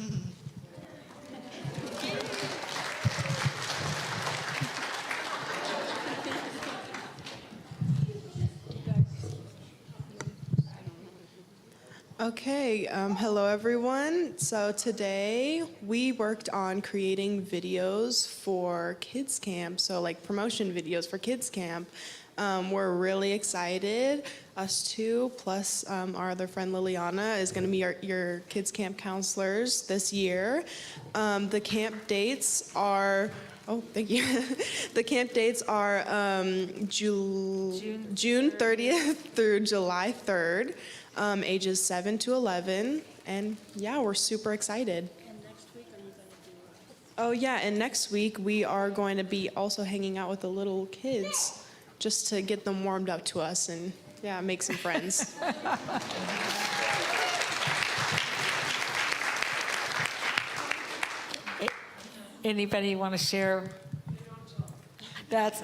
Okay, hello everyone. So today we worked on creating videos for Kids Camp, so like promotion videos for Kids Camp. We're really excited. Us two, plus our other friend Liliana, is going to be your Kids Camp counselors this year. The camp dates are, oh, thank you. The camp dates are June 30th through July 3rd. Ages 7 to 11, and yeah, we're super excited. And next week, are you going to do? Oh yeah, and next week we are going to be also hanging out with the little kids, just to get them warmed up to us and yeah, make some friends. Anybody want to share? That's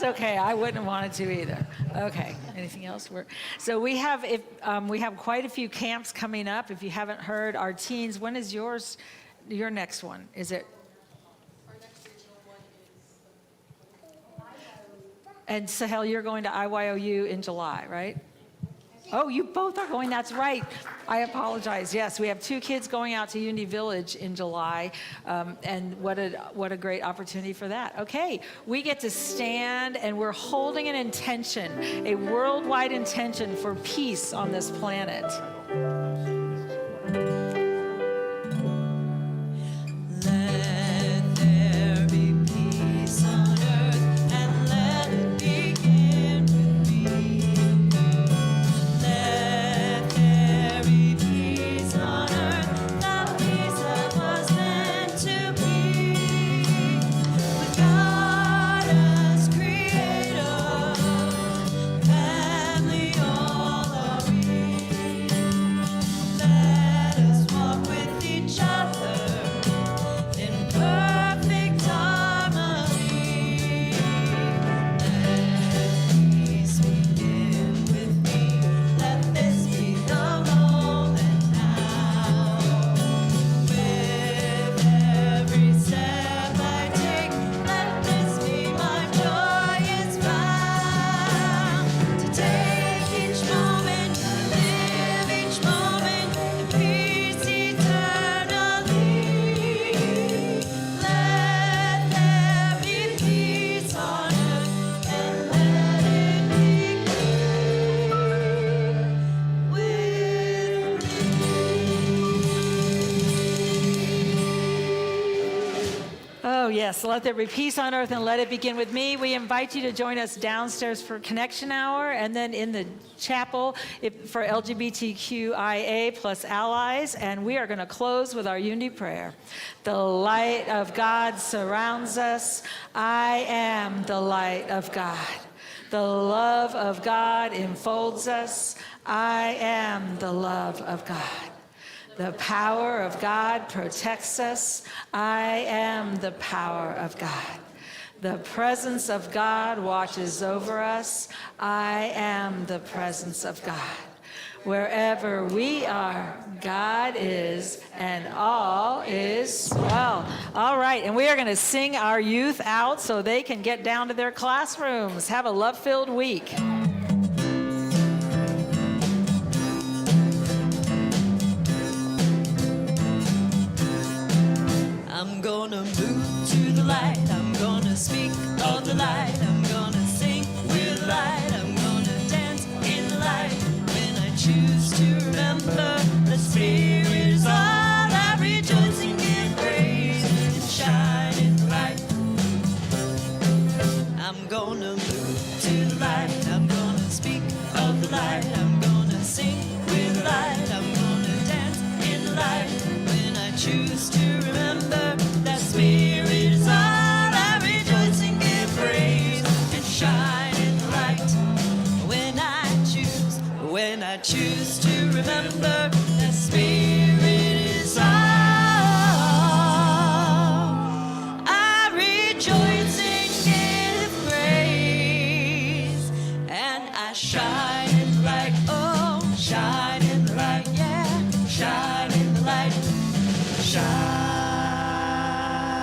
okay. I wouldn't have wanted to either. Okay. Anything else? So we have quite a few camps coming up. If you haven't heard, our teens. When is yours? Your next one? Is it? Our next regional one is. And Sahel, you're going to IYOU in July, right? Oh, you both are going. That's right. I apologize. Yes, we have 2 kids going out to Unity Village in July, and what a great opportunity for that. Okay, we get to stand, and we're holding an intention, a worldwide intention for peace on this planet. Let there be peace on earth, and let it begin with me. Let there be peace on earth, the peace that was meant to be. With God as creator, family all are we. Let us walk with each other in perfect harmony. Let peace begin with me. Let this be the moment now. With every step I take, let this be my joyous vow. To take each moment, live each moment in peace eternally. Let there be peace on earth, and let it begin with Oh, yes. Let there be peace on earth and let it begin with me. We invite you to join us downstairs for Connection Hour and then in the chapel for LGBTQIA plus allies. And we are going to close with our unity prayer. The light of God surrounds us. I am the light of God. The love of God enfolds us. I am the love of God. The power of God protects us. I am the power of God. The presence of God watches over us. I am the presence of God. Wherever we are, God is, and all is well. All right, and we are going to sing our youth out so they can get down to their classrooms. Have a love-filled week. I'm gonna move to the light. I'm gonna speak of the light. I'm gonna sing with light. I'm gonna dance in the light. When I choose to remember the Spirit is all, I rejoice and give praise and shine in the light. I'm gonna move to the light. I'm gonna speak of the light. I'm gonna sing with light. I'm gonna dance in the light. When I choose to remember that Spirit is all, I rejoice and give praise and shine in the light. When I choose to remember that Spirit is all, I rejoice and give praise, and I shine in the light. Oh, shine in the light, yeah, shine in the light, shine.